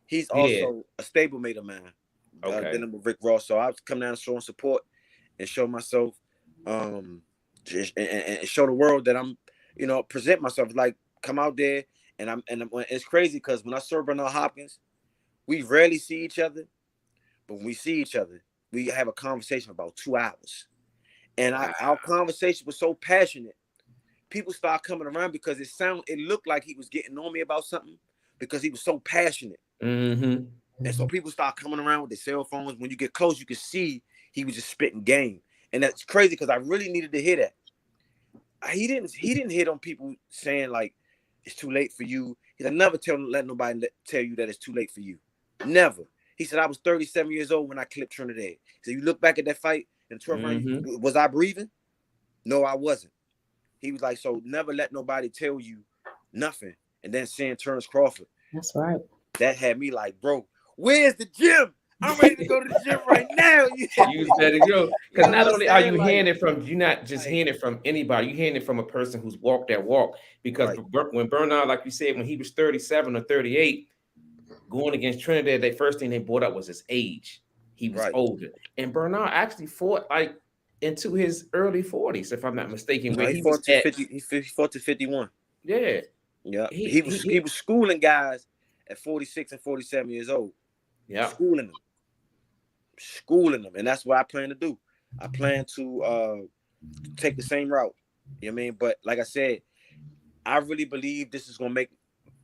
he's also a stablemate of mine. Then with Rick Ross. So I was come down and show support and show myself, and show the world that I'm, present myself, like come out there. And it's crazy because when I serve Bernard Hopkins, we rarely see each other, but when we see each other, we have a conversation about 2 hours. And our conversation was so passionate. People start coming around because it looked like he was getting on me about something because he was so passionate. And so people start coming around with their cell phones. When you get close, you can see he was just spitting game. And that's crazy because I really needed to hear that. He didn't hit on people saying like it's too late for you. He said, never let nobody tell you that it's too late for you. Never. He said, I was 37 years old when I clipped Trinidad. He said, you look back at that fight in 12 rounds, was I breathing? No, I wasn't. He was like, so never let nobody tell you nothing. And then seeing Terrence Crawford. That's right. That had me like, bro, where's the gym? I'm ready to go to the gym right now. You better go. Because not only are you hearing it from, you're not just hearing it from anybody, you're hearing it from a person who's walked that walk. Because when Bernard, like you said, when he was 37 or 38, going against Trinidad, the first thing they brought up was his age. He was older. And Bernard actually fought like into his early 40s, if I'm not mistaken. No, he fought to 51. Yeah. Yeah. He was schooling guys at 46 and 47 years old. Yeah. Schooling them. And that's what I plan to do. I plan to take the same route. You know what I mean? But like I said, I really believe this is gonna make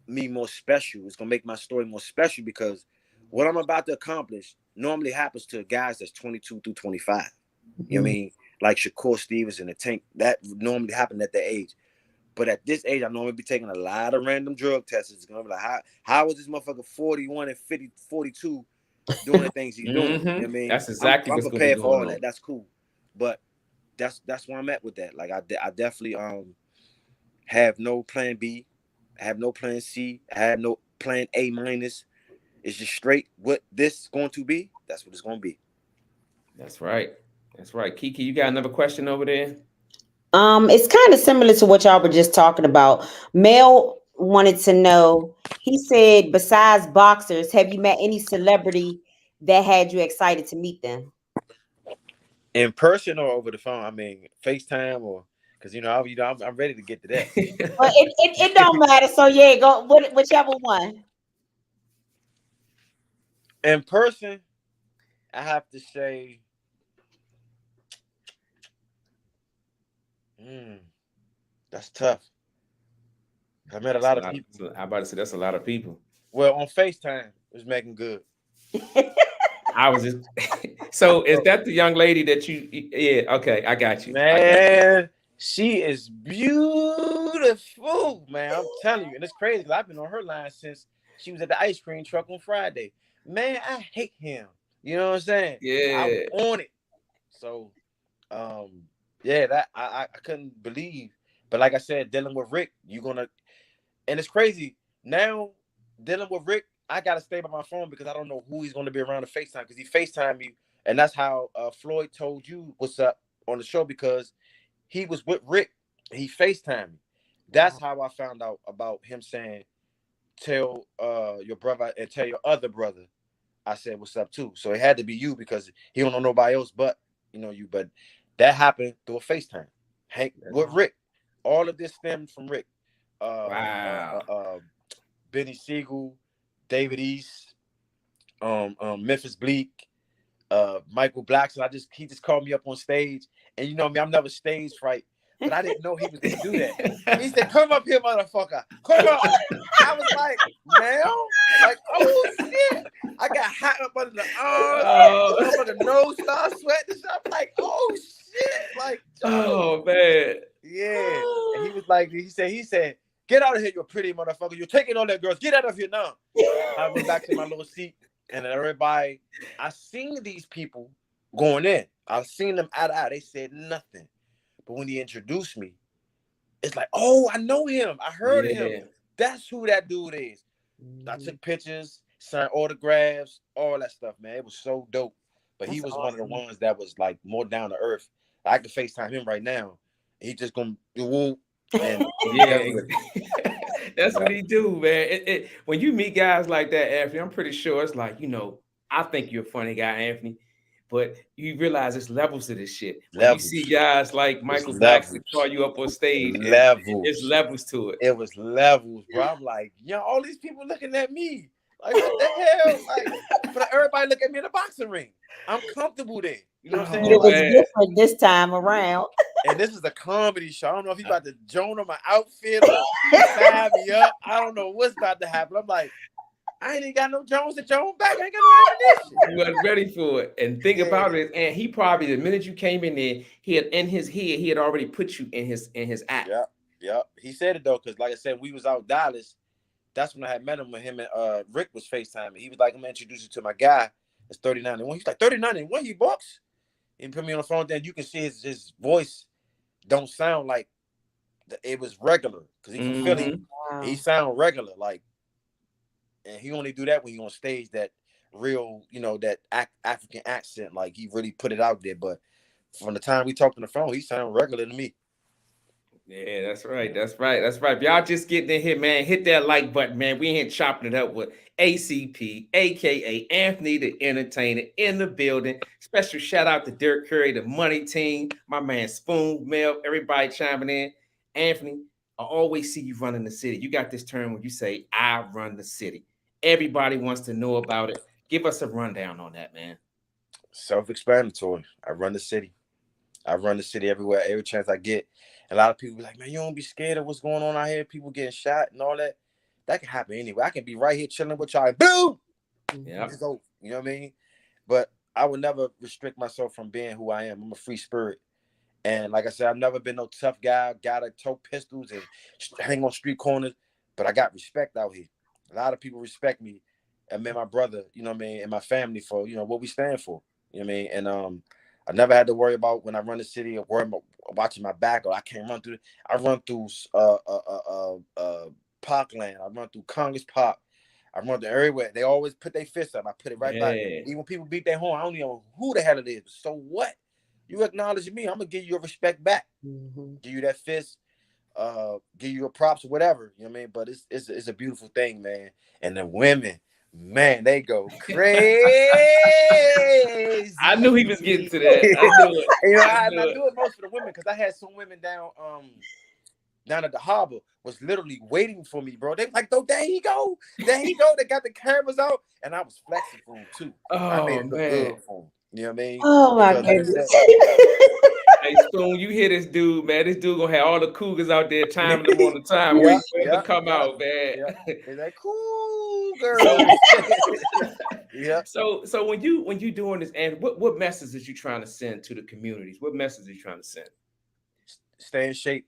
me more special. It's gonna make my story more special because what I'm about to accomplish normally happens to guys that's 22 through 25. You know what I mean? Like Shakur Stevens and the Tank. That normally happened at that age. But at this age, I normally be taking a lot of random drug tests. It's gonna be like, how is this motherfucker 41 and 50, 42 doing the things he's doing? You know what I mean? That's exactly I'm what's prepared for all on. that. That's cool. But that's where I'm at with that. Like I definitely have no plan B, I have no plan C, I have no plan A minus. It's just straight what this is going to be. That's what it's going to be. That's right. That's right. Kiki, you got another question over there? It's kind of similar to what y'all were just talking about. Mel wanted to know, he said, besides boxers, have you met any celebrity that had you excited to meet them? In person or over the phone? I mean, FaceTime or because I'm ready to get to that. Well, it don't matter. So yeah, go whichever one. In person, I have to say, that's tough. I met a lot of people. I'm about to say that's a lot of people. Well, on FaceTime, was making good. I was just so is that the young lady that you yeah, okay, I got you. Man, she is beautiful, man. I'm telling you, and it's crazy because I've been on her line since she was at the ice cream truck on Friday. Man, I hate him. You know what I'm saying? I was Yeah. on it. So, yeah, that I couldn't believe. But like I said, dealing with Rick, and it's crazy now. Dealing with Rick, I gotta stay by my phone because I don't know who he's gonna be around to FaceTime because he FaceTimed me, and that's how Floyd told you what's up on the show because he was with Rick. He FaceTimed me. That's how I found out about him saying, "Tell your brother and tell your other brother." I said, "What's up too?" So it had to be you because he don't know nobody else but you. But that happened through a FaceTime. Hank with Rick. All of this stemmed from Rick. Wow. Benny Siegel, David East, Memphis Bleak, Michael Blackson. He just called me up on stage, and you know me, I'm never stage fright, but I didn't know he was gonna do that. He said, "Come up here, motherfucker. Come up." I was like, "Now?" Like, oh shit. I got hot up under the arms, up under the nose, started sweating. I'm like, oh shit. Like, oh man. yeah. And he was like, he said, "Get out of here, you pretty motherfucker. You're taking all that girls. Get out of here now." I went back to my little seat, and everybody, I seen these people going in. I seen them eye to eye. They said nothing. But when he introduced me, it's like, oh, I know him. I heard of him. That's who that dude is. I took pictures, signed autographs, all that stuff, man. It was so dope. But he was one of the ones that was like more down to earth. I could FaceTime him right now. He just gonna whoop and yeah. That's what he do, man. When you meet guys like that, Anthony, I'm pretty sure it's like, I think you're a funny guy, Anthony, but you realize there's levels to this shit. When you see guys like Michael Blackson call you up on stage, there's levels to it. It was levels, bro. I'm like, all these people looking at me. Like, what the hell? Like, but everybody look at me in the boxing ring. I'm comfortable there. You know what I'm saying? It was different this time around. And this is a comedy show. I don't know if he's about to join on my outfit or fire me up. I don't know what's about to happen. I'm like, I ain't even got no Jones to Jones back. I ain't got no ammunition. You wasn't ready for it. And think about it, and he probably the minute you came in there, he had in his head, he had already put you in his act. Yeah. He said it though, because like I said, we was out Dallas. That's when I had met him when him and Rick was FaceTiming. He was like, "I'm gonna introduce you to my guy. It's 39 and 1." He's like, 39 and 1, he bucks. He put me on the phone. Then you can see his voice don't sound like it was regular because he's from Philly. Wow. He sound regular, like, and he only do that when he on stage. That real, that African accent, like he really put it out there. But from the time we talked on the phone, he sound regular to me. Yeah, that's right. If y'all just getting in here, man, hit that like button, man. We ain't chopping it up with ACP, aka Anthony the Entertainer, in the building. Special shout out to Dirk Curry, the money team, my man Spoon, Mel, everybody chiming in. Anthony, I always see you running the city. You got this term when you say, "I run the city." Everybody wants to know about it. Give us a rundown on that, man. Self-explanatory. I run the city. I run the city everywhere, every chance I get. A lot of people be like, "Man, you don't be scared of what's going on out here? People getting shot and all that." That can happen anyway. I can be right here chilling with y'all. Boom! Yeah. You know what I mean? But I would never restrict myself from being who I am. I'm a free spirit. And like I said, I've never been no tough guy. Gotta tote pistols and hang on street corners. But I got respect out here. A lot of people respect me and me and my brother, and my family for, what we stand for. You know what I mean? And I never had to worry about when I run the city or worry about watching my back or I can't run through. I run through Parkland. I run through Congress Park. I run through everywhere. They always put their fists up. I put it right back. Even when people beat their horn, I don't even know who the hell it is. So what? You acknowledge me, I'm gonna give you your respect back. Give you that fist, give you your props or whatever. You know what I mean? But it's a beautiful thing, man. And the women, man, they go crazy. I knew he was getting to that. I knew it. I do it most for the women because I had some women down at the harbor was literally waiting for me, bro. They like, "Oh, there he go. They got the cameras out," and I was flexing for him too. I made it look good for him. You know what I mean? Oh my goodness. Hey, Spoon, you hear this dude, man. This dude gonna have all the cougars out there timing them on the time. Come out, man. They're like, cool. Cougars. Yeah. So when you doing this, and what message is you trying to send to the communities? What message are you trying to send? Stay in shape.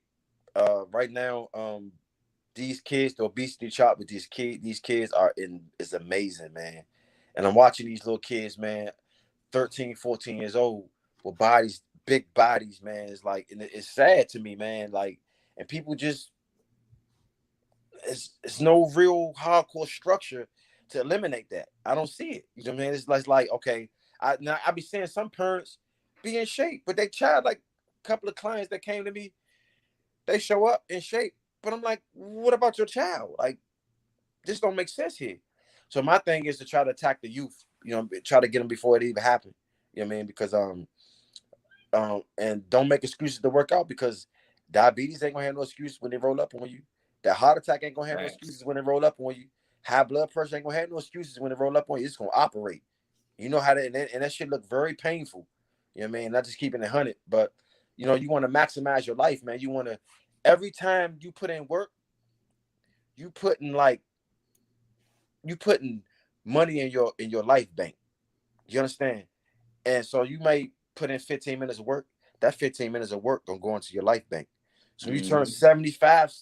Right now, these kids, the obesity chart with these kids is amazing, man. And I'm watching these little kids, man, 13, 14 years old with bodies, big bodies, man. It's like, and it's sad to me, man. Like, and people just, it's no real hardcore structure to eliminate that. I don't see it. You know what I mean? It's like okay, I be seeing some parents be in shape, but they child, like a couple of clients that came to me, they show up in shape, but I'm like, what about your child? Like, this don't make sense here. So my thing is to try to attack the youth, you know, try to get them before it even happened. You know what I mean? Because and don't make excuses to work out, because diabetes ain't gonna have no excuse when they roll up on you. That heart attack ain't gonna have no excuses when they roll up on you. High blood pressure ain't gonna have no excuses when they roll up on you. It's gonna operate. You know how to, and that shit look very painful. You know what I mean? Not just keeping it 100, but you know, you want to maximize your life, man. You want to, every time you put in work, you putting money in your life bank. You understand? And so you may put in 15 minutes of work. That 15 minutes of work gonna go into your life bank. So you turn 75,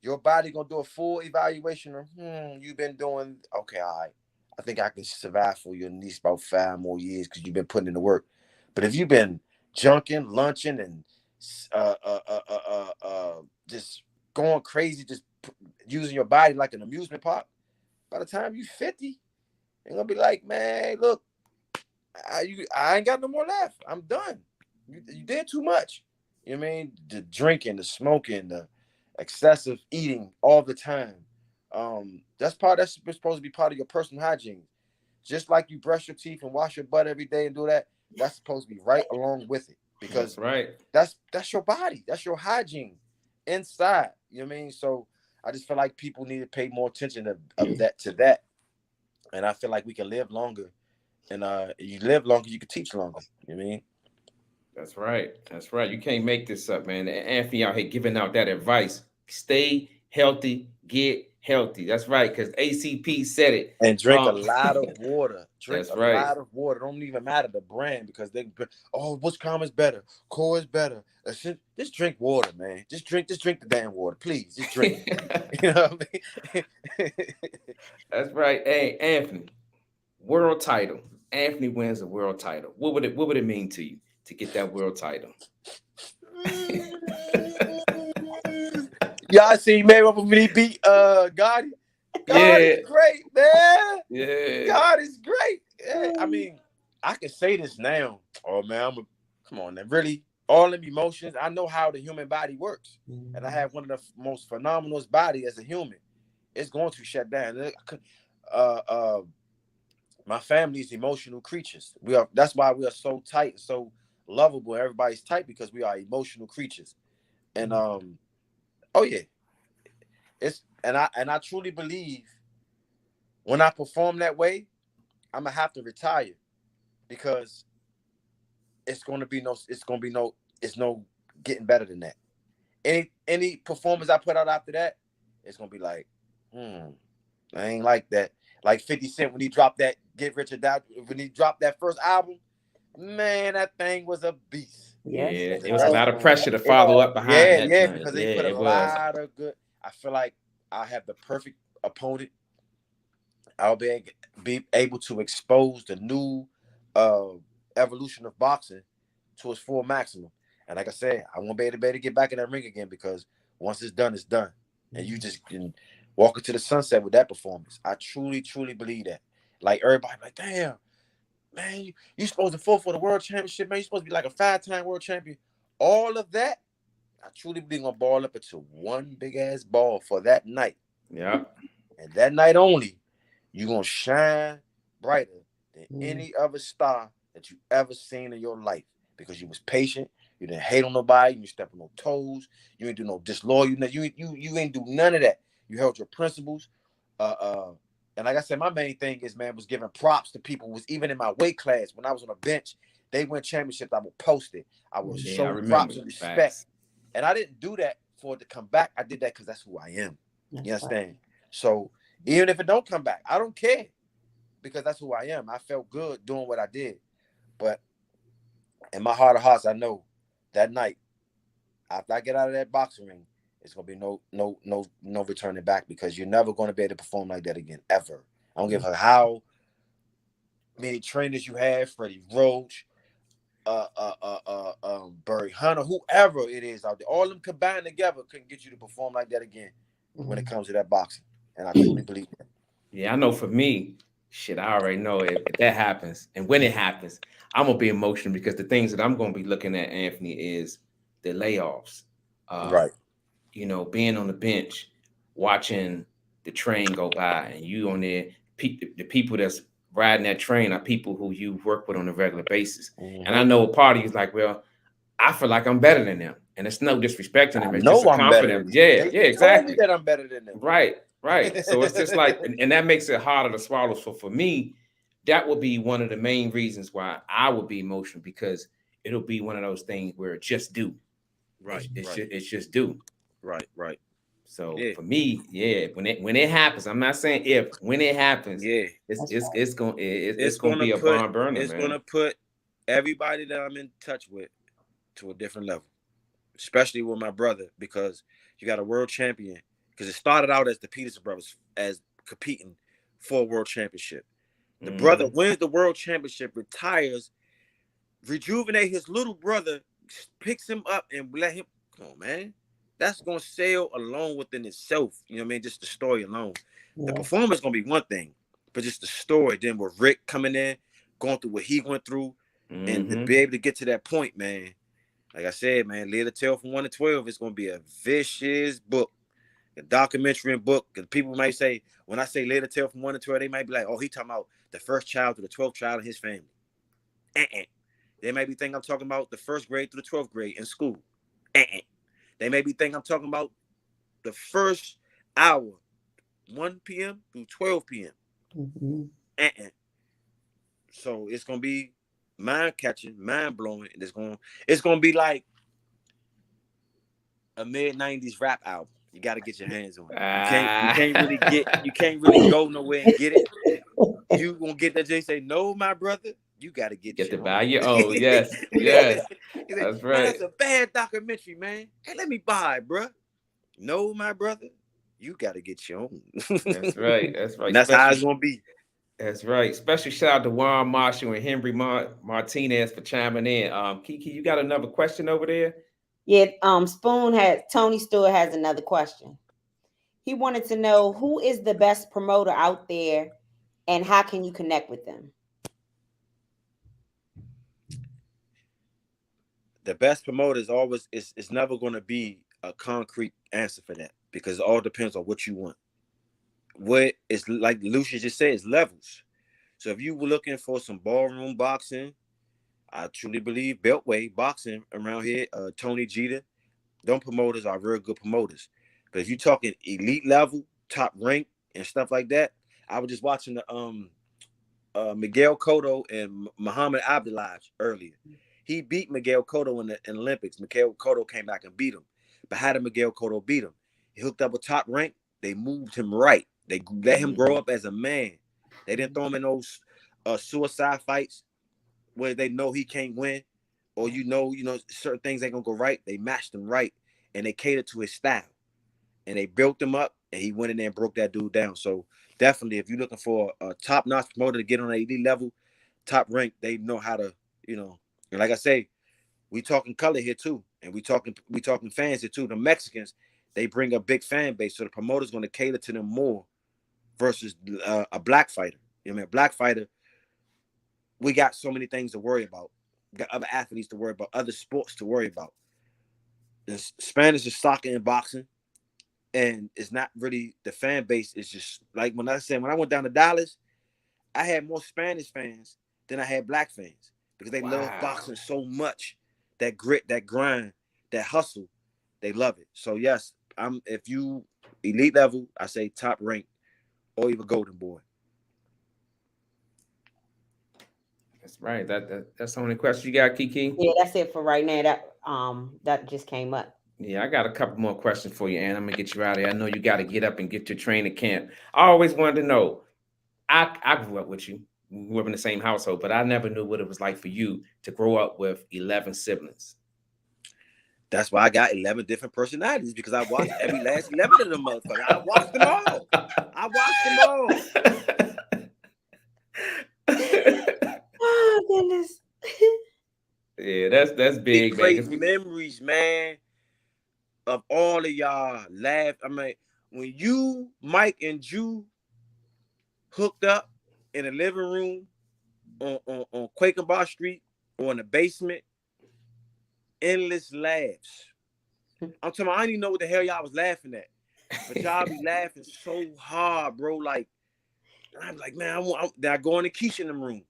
your body gonna do a full evaluation of you've been doing okay, all right. I think I can survive for you at least about 5 more years because you've been putting in the work. But if you've been junking, lunching, and just going crazy, just using your body like an amusement park, by the time you're 50, you're gonna be like, man, look, I ain't got no more left. I'm done. You did too much. You know what I mean? The drinking, the smoking, the excessive eating all the time. That's supposed to be part of your personal hygiene. Just like you brush your teeth and wash your butt every day and do that, that's supposed to be right along with it. Because that's right. That's your body. That's your hygiene inside. You know what I mean? So I just feel like people need to pay more attention to that. And I feel like we can live longer. And you live longer, you can teach longer. You know what I mean? That's right. That's right. You can't make this up, man. Anthony out here giving out that advice. Stay healthy, get healthy. That's right, because ACP said it. And drink a lot of water. Drink that's a right. lot of water. Don't even matter the brand, because which calm is better? Core is better. Just drink water, man. Just drink the damn water. Please. Just drink it. You know what I mean? That's right. Hey, Anthony, world title. Anthony wins a world title. What would it mean to you to get that world title? Y'all see Mayweather when he beat Gotti? God is great, man. Yeah. God is great. Yeah. I mean, I can say this now. Oh man, come on, man. Really, all them emotions. I know how the human body works, and I have one of the most phenomenal body as a human. It's going to shut down. My family is emotional creatures. That's why we are so tight and so lovable. Everybody's tight because we are emotional creatures. And oh yeah. I truly believe when I perform that way, I'm gonna have to retire, because it's no getting better than that. Any performance I put out after that, it's gonna be like, I ain't like that. Like 50 Cent when he dropped that Get Rich or Die, when he dropped that first album, man, that thing was a beast. Yes, it was a lot of pressure to follow up behind that. Yeah, because they put a lot of good. I feel like I have the perfect opponent. I'll be able to expose the new evolution of boxing to its full maximum. And like I said, I won't be able to get back in that ring again, because once it's done, it's done. And you just can walk into the sunset with that performance. I truly, truly believe that. Like, everybody like, damn, man, you supposed to fall for the world championship, man. You're supposed to be like a 5-time world champion. All of that, I truly believe gonna ball up into one big ass ball for that night. Yeah. And that night only, you're gonna shine brighter than any other star that you ever seen in your life, because you was patient. You didn't hate on nobody. You didn't step on no toes. You ain't do no disloyal. You ain't do none of that. You held your principles. And like I said, my main thing is, man, was giving props to people who was even in my weight class. When I was on a bench, they win championships, I would post it. I would show props and respect. Facts. And I didn't do that for it to come back. I did that because that's who I am. You understand? So Even if it don't come back, I don't care because that's who I am. I felt good doing what I did. But in my heart of hearts, I know that night, after I get out of that boxing ring, it's gonna be no returning back because you're never gonna be able to perform like that again, ever. I don't give a how many trainers you have, Freddie Roach, Barry Hunter, whoever it is out there, all of them combined together couldn't get you to perform like that again when it comes to that boxing. And I truly believe that. Yeah, I know for me, shit, I already know if that happens. And when it happens, I'm going to be emotional because the things that I'm going to be looking at, Anthony, is the layoffs. Right. You know, being on the bench, watching the train go by, and you on there, the people that's riding that train are people who you work with on a regular basis. And I know a part of you is like, well, I feel like I'm better than them. And it's no disrespect to them. It's just a I'm better than confidence. them. Yeah, They yeah, told exactly. me that I'm better than them. Right. So it's just like, and that makes it harder to swallow. So for me, that would be one of the main reasons why I would be emotional, because it'll be one of those things where it just do. Right. It's just do. Right. So for me, yeah, when it happens, I'm not saying if, when it happens, Yeah, it's gonna be a barn burner, it's man. gonna put everybody that I'm in touch with to a different level, especially with my brother, because you got a world champion. Because it started out as the Peterson brothers as competing for a world championship. The brother wins the world championship, retires, rejuvenate his little brother, picks him up and let him. Come on, man. That's gonna sell alone within itself. You know what I mean? Just the story alone. The performance gonna be one thing, but just the story. Then with Rick coming in, going through what he went through, and to be able to get to that point, man. Like I said, man, Lead a Tale from 1 to 12 is gonna be a vicious book, a documentary and book. Because people might say, when I say Lead a Tale from 1 to 12, they might be like, oh, he talking about the first child to the 12th child in his family. They may be thinking I'm talking about the first grade through the 12th grade in school. They may be thinking I'm talking about the first hour, 1 p.m. through 12 p.m. So it's gonna be mind-catching, mind-blowing, and it's gonna be like a mid-90s rap album. You got to get your hands on it. You can't really go nowhere and get it. You gonna get that Jay say, no, my brother, you got to get to buy your own. Yes. That's right. That's a bad documentary, man. Hey, let me buy it, bro. No, my brother, you got to get your own. That's right. And that's how it's gonna be. That's right. Special shout out to Juan Marshall and Henry Martinez for chiming in. Kiki, you got another question over there? Yeah, Tony Stewart has another question. He wanted to know who is the best promoter out there and how can you connect with them? The best promoter is always, it's never going to be a concrete answer for that, because it all depends on what you want. What is, like Lucius just said, is levels. So if you were looking for some ballroom boxing, I truly believe Beltway boxing around here, Tony Jeter, them promoters are very good promoters. But if you're talking elite level, top rank and stuff like that, I was just watching the Miguel Cotto and Muhammad Abdullah earlier. He beat Miguel Cotto in the Olympics. Miguel Cotto came back and beat him. But how did Miguel Cotto beat him? He hooked up with top rank. They moved him right. They let him grow up as a man. They didn't throw him in those suicide fights where they know he can't win, or you know certain things ain't gonna go right. They matched him right, and they catered to his style, and they built him up, and he went in there and broke that dude down. So definitely, if you're looking for a top-notch promoter to get on an elite level, top rank, they know how to, and like I say, we talking color here too, and we talking fans here too. The Mexicans, they bring a big fan base, so the promoter's going to cater to them more versus a black fighter. You know what I mean? A black fighter, we got so many things to worry about. We got other athletes to worry about, other sports to worry about. The Spanish is soccer and boxing, and it's not really, the fan base is just like when I went down to Dallas, I had more Spanish fans than I had black fans because they love boxing so much. That grit, that grind, that hustle, they love it. So yes, if you elite level, I say top rank or even golden boy. That's right. That's the only question you got, Kiki. Yeah, that's it for right now. That just came up. Yeah, I got a couple more questions for you, and I'm gonna get you out of here. I know you got to get up and get to training camp. I always wanted to know. I grew up with you. We grew up in the same household, but I never knew what it was like for you to grow up with 11 siblings. That's why I got 11 different personalities, because I watched every last 11 of them motherfuckers. I watched them all. I watched them all. Oh goodness. Yeah, that's It big, man. create memories, man, of all of y'all laugh. I mean, when you, Mike, and Jew hooked up in the living room on Quakenbar Street or in the basement, endless laughs. I'm talking about, I didn't even know what the hell y'all was laughing at. But y'all be laughing so hard, bro. Like, I'm like, man, then I go in the Keisha in the room.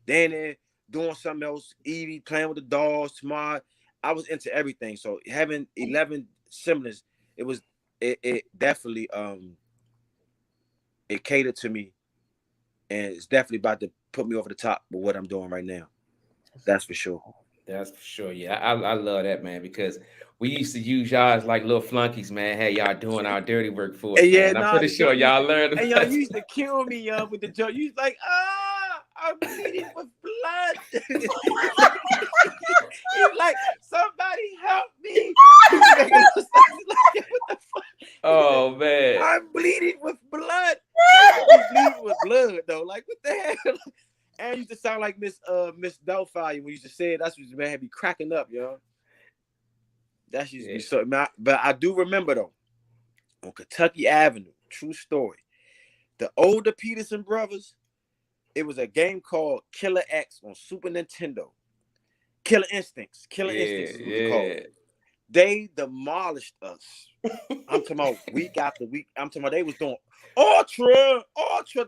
Then they're doing something else. Evie playing with the dolls. Tomorrow, I was into everything. So having 11 siblings, it definitely it catered to me, and it's definitely about to put me over the top with what I'm doing right now. That's for sure. That's for sure. Yeah, I love that, man, because we used to use y'all as like little flunkies, man. Hey, y'all doing our dirty work for us, And yeah, man. I'm nah, pretty the sure joke y'all learned. and y'all used to kill me, with the joke. You was like, I'm bleeding with blood. He's like, somebody help me. He was making those sounds like, what the fuck? Oh man. I'm bleeding with blood. I'm bleeding with blood though. Like, what the hell? And used to sound like Miss Delphi when you used to say it. That's what man had me cracking up, yo. That used to be so. But I do remember though, on Kentucky Avenue, true story. The older Peterson brothers, it was a game called Killer X on Super Nintendo. Killer Instincts. Killer Instincts is what it's called. They demolished us. I'm talking about week after week. I'm talking about they was doing Ultra,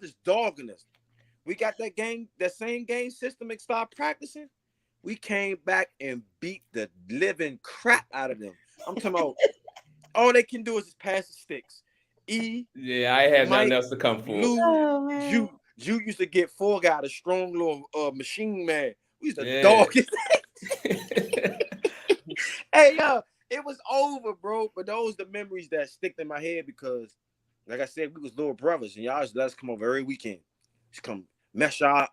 just dogging us. We got that same game system and started practicing. We came back and beat the living crap out of them. I'm talking about all they can do is just pass the sticks. Yeah, I had Mike, nothing else to come for. Lou, Oh, you used to get four guy, a strong little machine man. We used to dog his Hey, it was over, bro. But those the memories that stick in my head because, like I said, we was little brothers, and y'all just let us come over every weekend. Just come mess our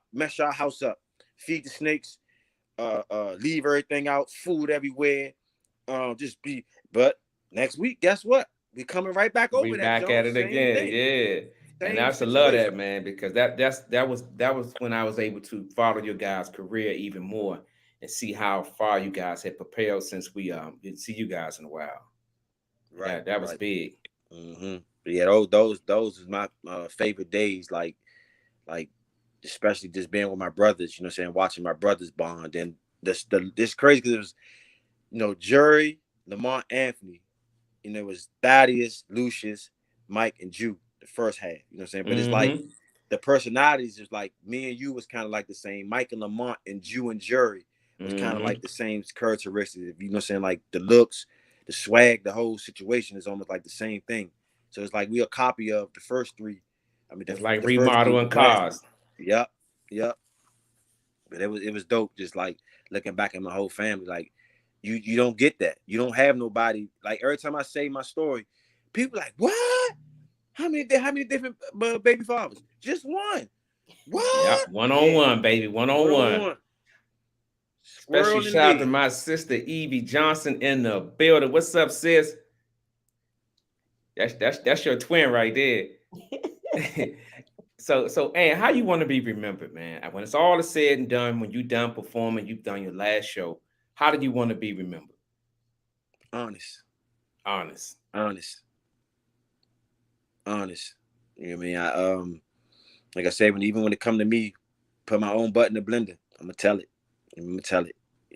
house up, feed the snakes, leave everything out, food everywhere. Just be. But next week, guess what? We coming right back over We that, back John. at it Same again, thing. yeah. And I Same used to love situation. that, man, because that was when I was able to follow your guys' career even more and see how far you guys had prepared since we didn't see you guys in a while. Right. That was big. Mm-hmm. Yeah, those is my favorite days. Like especially just being with my brothers. You know, what I'm saying, watching my brothers bond. And this crazy because it was, Jerry, Lamont, Anthony. It was Thaddeus, Lucius, Mike, and Jew. The first half. You know what I'm saying, but it's like the personalities is like me and you was kind of like the same. Mike and Lamont and Jew and Jerry was kind of like the same characteristics. You know what I'm saying, like the looks, the swag, the whole situation is almost like the same thing. So it's like we a copy of the first three. I mean, It's like the first three remodeling from last cars. Yep. But it was dope. Just like looking back at my whole family, like you don't get that. You don't have nobody. Like every time I say my story, people like, what? How many different baby fathers? Just one. What? Yeah, one-on-one, baby. One-on-one. Especially Squirrel shout out to indeed. my sister Evie Johnson in the building. What's up, sis? That's your twin right there. So, and how you want to be remembered, man? When it's all said and done, when you done performing, you've done your last show. How do you want to be remembered? Honest. Honest. You know what I mean? Like I said, even when it come to me, put my own butt in the blender, I'm gonna tell it. You know what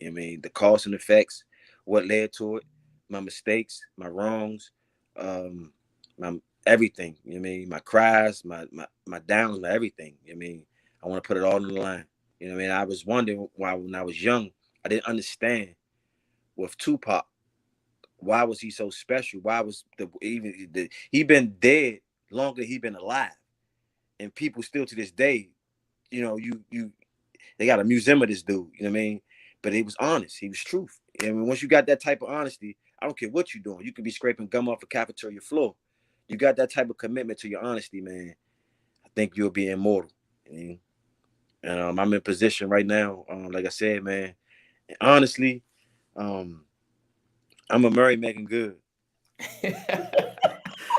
I mean? The cause and effects, what led to it, my mistakes, my wrongs, my everything. You know what I mean? My cries, my downs, my everything. You know what I mean? I want to put it all on the line. You know what I mean? I was wondering why when I was young, I didn't understand with Tupac. Why was he so special? Why was he been dead longer than he been alive? And people still to this day, they got a museum of this dude, you know what I mean? But he was honest, he was truth. And once you got that type of honesty, I don't care what you're doing. You could be scraping gum off a cafeteria floor. You got that type of commitment to your honesty, man. I think you'll be immortal. And I'm in position right now. Like I said, man. And honestly, I'm a marry Megan Good.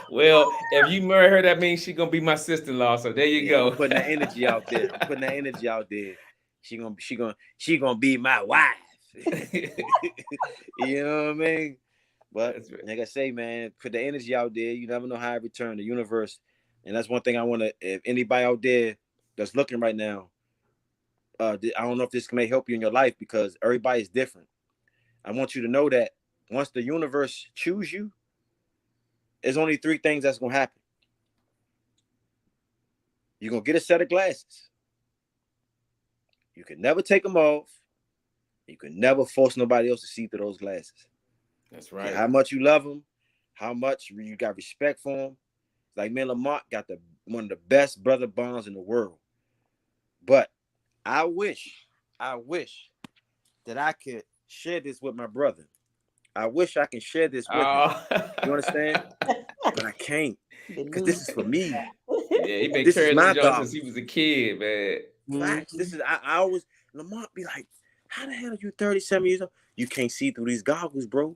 Well, if you marry her, that means she's gonna be my sister-in-law. So there you go. I'm putting that energy out there. She gonna be my wife. You know what I mean? But right. like I say, man, put the energy out there. You never know how it return. The universe, and that's one thing I want to. If anybody out there that's looking right now, I don't know if this may help you in your life because everybody's different. I want you to know that once the universe choose you, there's only 3 things that's gonna happen. You're gonna get a set of glasses. You can never take them off. You can never force nobody else to see through those glasses. That's right. How much you love them, how much you got respect for them. Like me and Lamont got one of the best brother bonds in the world. But I wish that I could share this with my brother. I wish I can share this with him. You understand? But I can't. Because this is for me. Yeah, he been This is carrying my this dog since he was a kid, man. Facts. This is I always Lamont be like, how the hell are you 37 years old? You can't see through these goggles, bro.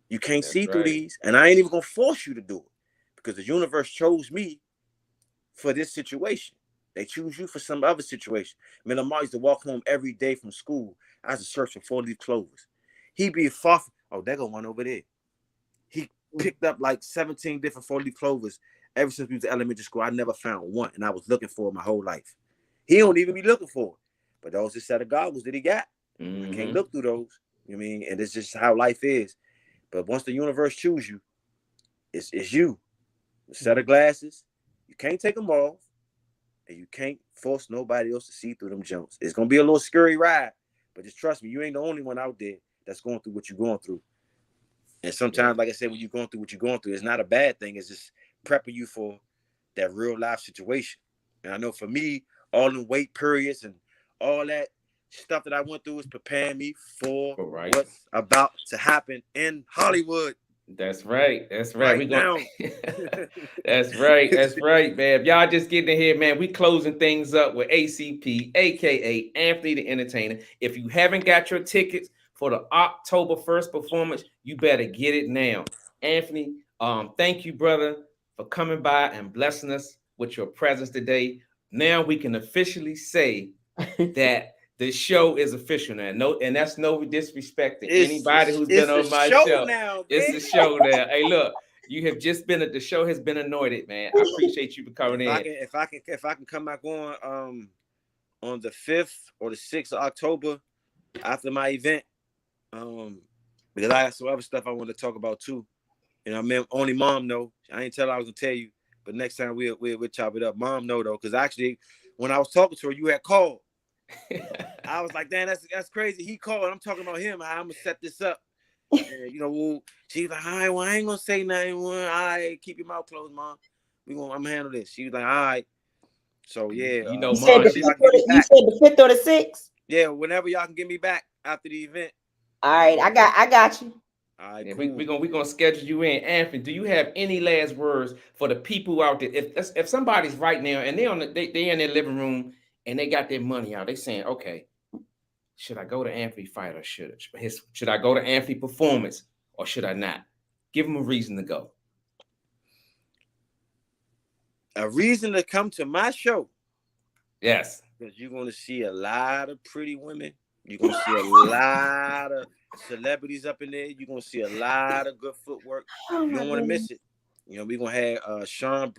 You can't see through these. And I ain't even gonna force you to do it. Because the universe chose me for this situation. They choose you for some other situation. I mean, Lamar used to walk home every day from school. I was searching for 4-leaf clovers. He'd be far. There go one over there. He picked up like 17 different 4-leaf clovers ever since we was in elementary school. I never found one, and I was looking for it my whole life. He don't even be looking for it. But those are a set of goggles that he got. I can't look through those. You know what I mean? And it's just how life is. But once the universe chooses you, it's you. A set of glasses. You can't take them off. And you can't force nobody else to see through them jumps. It's going to be a little scary ride. But just trust me, you ain't the only one out there that's going through what you're going through. And sometimes, like I said, when you're going through what you're going through, it's not a bad thing. It's just prepping you for that real life situation. And I know for me, all the wait periods and all that stuff that I went through is preparing me for what's about to happen in Hollywood. That's right. That's right. We going. That's right. That's right, man. If y'all just getting in here, man, we closing things up with ACP, aka Anthony the Entertainer. If you haven't got your tickets for the October 1st performance, you better get it now. Anthony, thank you, brother, for coming by and blessing us with your presence today. Now we can officially say that the show is official now. No, and that's no disrespect to anybody who's been on my show. Now, it's a show now. Hey, look, you have just been the show has been anointed, man. I appreciate you for coming in. If I can come back on the 5th or the 6th of October after my event, because I have some other stuff I want to talk about too. You know, I mean, only mom know. I ain't tell her I was gonna tell you, but next time we'll chop it up. Mom know though, because actually when I was talking to her, you had called. I was like, damn, that's crazy. He called. I'm talking about him. How I'm gonna set this up. And, you know, she's like, all right, well, I ain't gonna say nothing. All right, keep your mouth closed, mom. I'm gonna handle this. She was like, all right. So yeah, you know, you said the 5th or the 6th. Yeah, whenever y'all can get me back after the event. All right, I got you. All right, cool. We're gonna schedule you in. Anthony, do you have any last words for the people out there? If somebody's right now and they in their living room and they got their money out, they saying, okay, should I go to Anthony fight or should I go to Anthony performance or should I not? Give them a reason to go. A reason to come to my show. Yes. Because you're going to see a lot of pretty women. You're going to see a lot of celebrities up in there. You're going to see a lot of good footwork. You don't want to miss it. You know, we're going to have Sean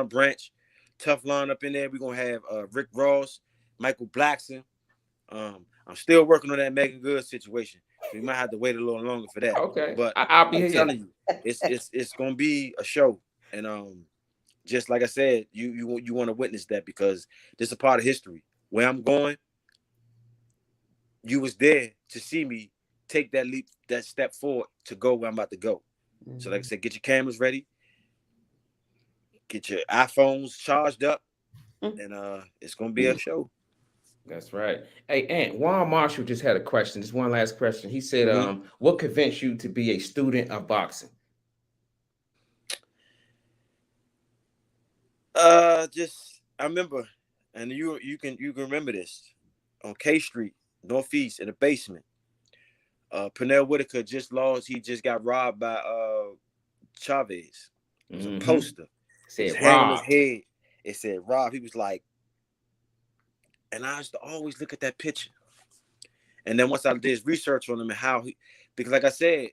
Branch, Teflon up in there. We're going to have Rick Ross, Michael Blackson. I'm still working on that Megan Good situation. So you might have to wait a little longer for that. Okay. But I'll be I'm telling you, it's going to be a show. And just like I said, you want to witness that because this is a part of history. Where I'm going, you was there to see me take that leap, that step forward to go where I'm about to go. Mm-hmm. So like I said, get your cameras ready, get your iPhones charged up, and it's gonna be a show. That's right. Hey, Aunt, Juan Marshall just had a question. Just one last question. He said, Mhm. what convinced you to be a student of boxing? Just I remember, and you can remember this on K Street, Northeast, in the basement. Pernell Whitaker just lost. He just got robbed by Chavez. It was a Mm-hmm. poster. His Said hand on his robbed. head. It said Rob. He was like, and I used to always look at that picture. And then once I did research on him and how he, because like I said,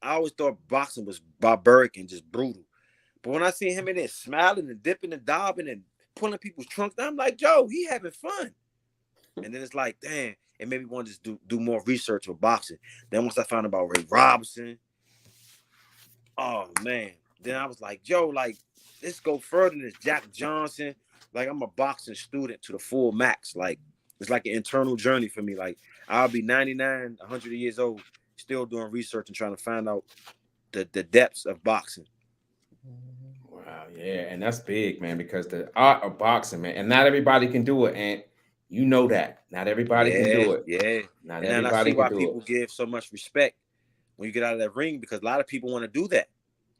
I always thought boxing was barbaric and just brutal. But when I see him in there smiling and dipping and dabbing and pulling people's trunks, I'm like, Joe, he having fun. And then it's like, damn, it made me want to just do more research for boxing. Then once I found about Ray Robinson, oh man. Then I was like, Joe, like, let's go further than this Jack Johnson. Like, I'm a boxing student to the full max. Like, it's like an internal journey for me. Like, I'll be 99, 100 years old, still doing research and trying to find out the depths of boxing. Wow, yeah, and that's big, man, because the art of boxing, man, and not everybody can do it, and you know that. Not everybody can Yeah, do it. yeah. Not And then I see everybody can why do it. people give so much respect when you get out of that ring, because a lot of people want to do that.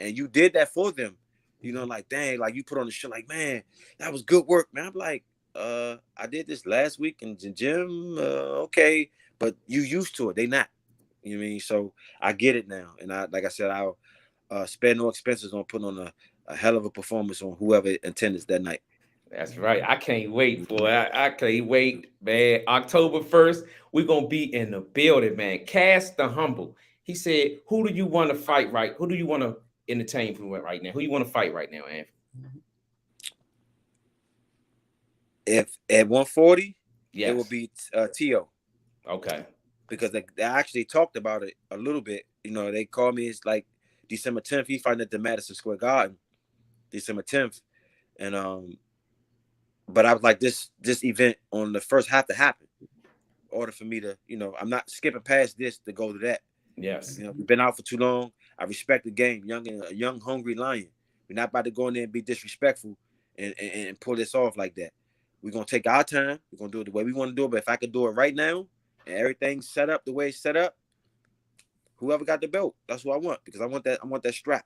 And you did that for them. You know, like, dang, like you put on the show, like, man, that was good work, man. I'm like, I did this last week in the gym. Okay. But you used to it. They not. You know what I mean? So I get it now. And like I said, I'll spare no expenses on putting on a hell of a performance on whoever attends that night. That's right. I can't wait for Mhm. it. I can't wait, man. October 1st, we're gonna be in the building, man. Cass the Humble. He said, who do you want to fight right? Who do you want to entertain for right now? Who you want to fight right now, Anthony? If at 140, it will Yes. be T.O. Okay. because they actually talked about it a little bit. You know, they called me. It's like December 10th. He fighting at the Madison Square Garden, December 10th, and but I was like, this event on the first have to happen in order for me to, I'm not skipping past this to go to that. Yes. You know, we've been out for too long. I respect the game, a young hungry lion. We're not about to go in there and be disrespectful and pull this off like that. We're gonna take our time. We're gonna do it the way we want to do it. But if I could do it right now and everything's set up the way it's set up, whoever got the belt, that's what I want, because I want that strap.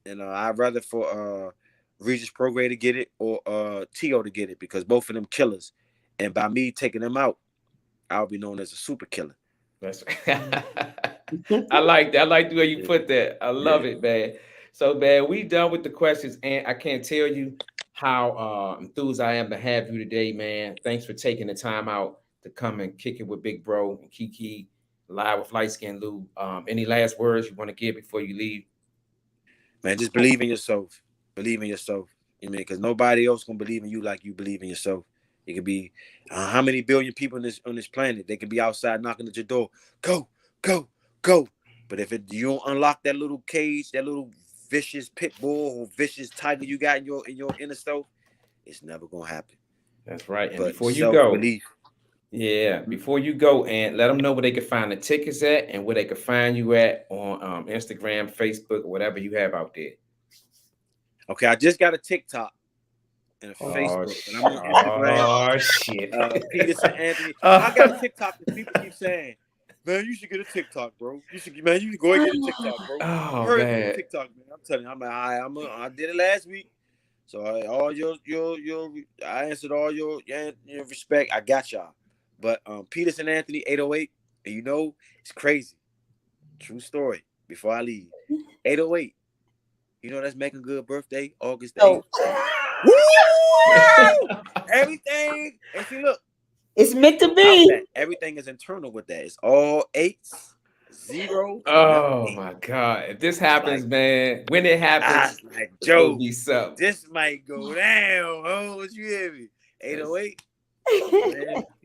And I'd rather for Regis Prograis to get it or T.O. to get it, because both of them killers. And by me taking them out, I'll be known as a super killer. That's I like that. I like the way you Yeah. put that. I love Yeah. it, man. So, man, we done with the questions, and I can't tell you how enthused I am to have you today, man. Thanks for taking the time out to come and kick it with Big Bro and Kiki live with Lightskin Lou. Any last words you want to give before you leave? Man, just believe in yourself. Believe in yourself. You mean, because nobody else gonna believe in you like you believe in yourself. It could be how many billion people on this planet? They could be outside knocking at your door. Go, go, go. But if you don't unlock that little cage, that little vicious pit bull or vicious tiger you got in your inner self, it's never gonna happen. That's right. And But before you self go, belief. yeah, before you go, and let them know where they can find the tickets at and where they can find you at on Instagram, Facebook, or whatever you have out there. Okay, I just got a TikTok and a Oh, Facebook, and I'm on Instagram. shit. Peterson Anthony. I got a oh, TikTok that people keep saying, man, you should get a TikTok, bro. You should go ahead and get a TikTok, bro. Hurry up and get a man. TikTok, man. I'm telling you, I did it last week. So all your I answered all your respect. I got y'all. But Peterson Anthony 808, and it's crazy. True story. Before I leave, 808. That's Megan Good birthday, August 8th. Woo! Everything. And see, look. It's meant to Without be. that, everything is internal with that. It's all eights, zeros, and never Oh eight. my God. If this It's happens, like, man, when it I happens, was like, it's gonna Joe, be something. this might go down. Oh, what you hear me? That's- 808.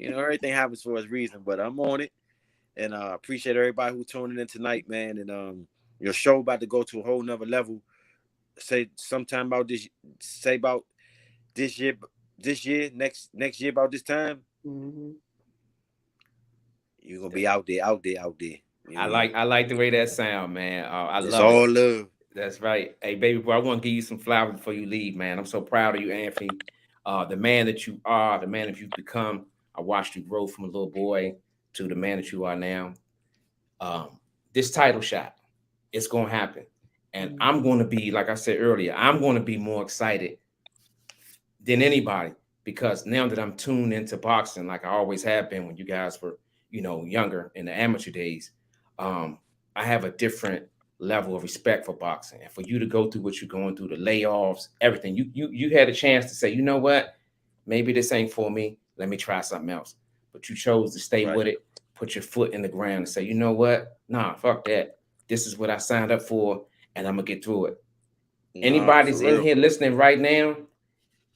Man, everything happens for its reason, but I'm on it. And I appreciate everybody who tuning in tonight, man. And your show about to go to a whole nother level. Say about this year, next year about this time. Mhm. You're gonna be out there. I like the way that sound, man. I It's love it. all love. That's right. Hey, baby boy, I want to give you some flowers before you leave, man. I'm so proud of you, Anthony. the man that you are, the man that you've become. I watched you grow from a little boy to the man that you are now. This title shot, it's going to happen. And I'm going to be, like I said earlier, I'm going to be more excited than anybody because now that I'm tuned into boxing, like I always have been when you guys were, younger in the amateur days, I have a different level of respect for boxing. And for you to go through what you're going through, the layoffs, everything, you had a chance to say, you know what, maybe this ain't for me. Let me try something else. But you chose to stay with it, put your foot in the ground and say, you know what? Nah, fuck that. This is what I signed up for, and I'm going to get through it. Anybody's in here listening right now,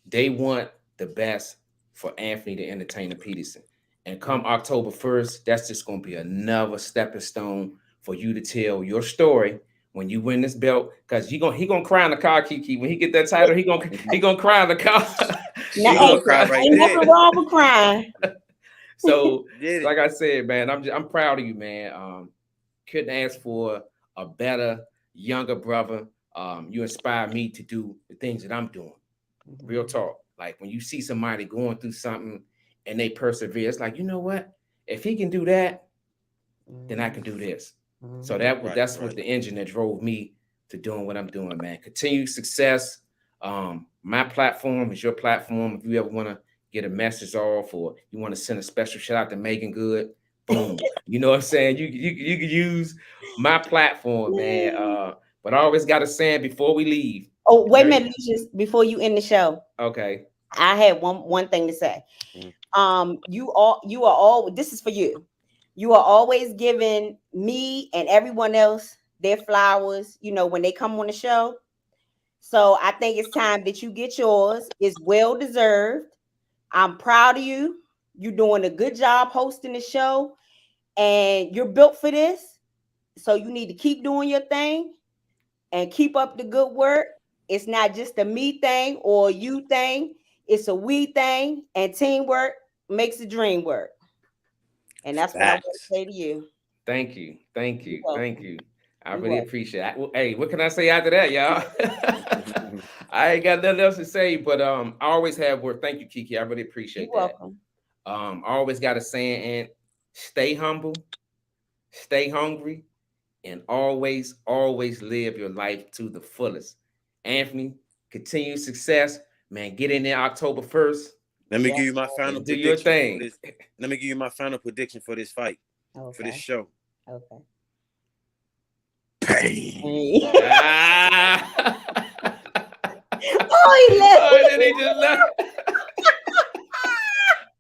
they want the best for Anthony the Entertainer Peterson. And come October 1st, that's just going to be another stepping stone for you to tell your story when you win this belt. Because he gonna cry in the car, Kiki. When he get that title, he gonna cry in the car. Ain't nothing wrong with crying. So, like I said, man, I'm proud of you, man. Couldn't ask for a better, younger brother. You inspire me to do the things that I'm doing. Real talk. Like when you see somebody going through something and they persevere, it's like, you know what? If he can do that, then I can do this. So that's what the engine that drove me to doing what I'm doing, man. Continued success. My platform is your platform. If you ever want to get a message off or you want to send a special shout out to Megan Good, boom. You know what I'm saying? You can use my platform, man. But I always got to say before we leave. Oh, wait a minute, just before you end the show. Okay. I had one thing to say. You are all, this is for you. You are always giving me and everyone else their flowers, when they come on the show. So I think it's time that you get yours. It's well deserved. I'm proud of you. You're doing a good job hosting the show and you're built for this. So you need to keep doing your thing and keep up the good work. It's not just a me thing or you thing. It's a we thing, and teamwork makes the dream work. And that's what I want to say to you. Thank you. I really appreciate it. Hey, what can I say after that, y'all? I ain't got nothing else to say, but I always have work. Thank you, Kiki. I really appreciate that. Welcome. I always got a saying, and stay humble, stay hungry, and always live your life to the fullest. Anthony, continued success. Man, get in there October 1st. Let me give you my final do prediction. Your thing. Let me give you my final prediction for this fight, for this show. Okay. Pain. He just left.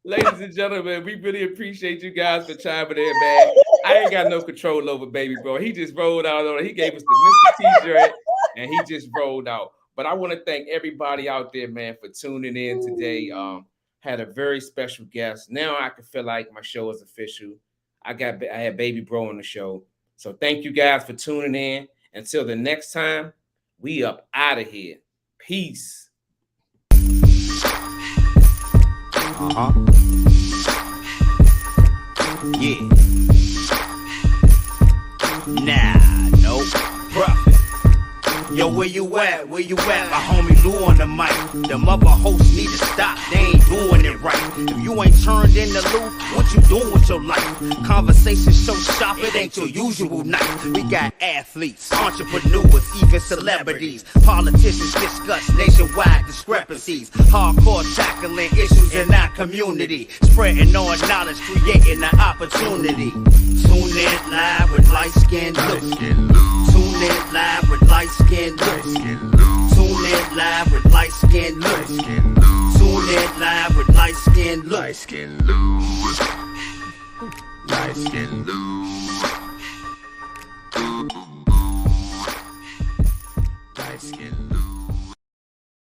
Ladies and gentlemen, we really appreciate you guys for chiming in, man. I ain't got no control over baby bro. He just rolled out on it. He gave us the Mr. T-shirt and he just rolled out. But I want to thank everybody out there, man, for tuning in today. Had a very special guest. Now I can feel like my show is official. I had baby bro on the show. So thank you guys for tuning in. Until the next time, we up out of here. Peace. Yeah. Nah, no profit. Yo, where you at? Where you at? My homie Lou on the mic. Them other hosts need to stop. They ain't doing it right. If you ain't turned in the Lou, what you doing with your life? Conversation so sharp, it ain't your usual night. We got athletes, entrepreneurs, even celebrities. Politicians discuss nationwide discrepancies. Hardcore tackling issues in our community. Spreading our knowledge, creating an opportunity. Tune in live with Lighteskin Lou. Tune in live with Lighteskin Lou. Tune in live with Lighteskin Lou. Tune in live with Lighteskin Lou. Lightskin Lou. Lightskin Lou. Lightskin Lou.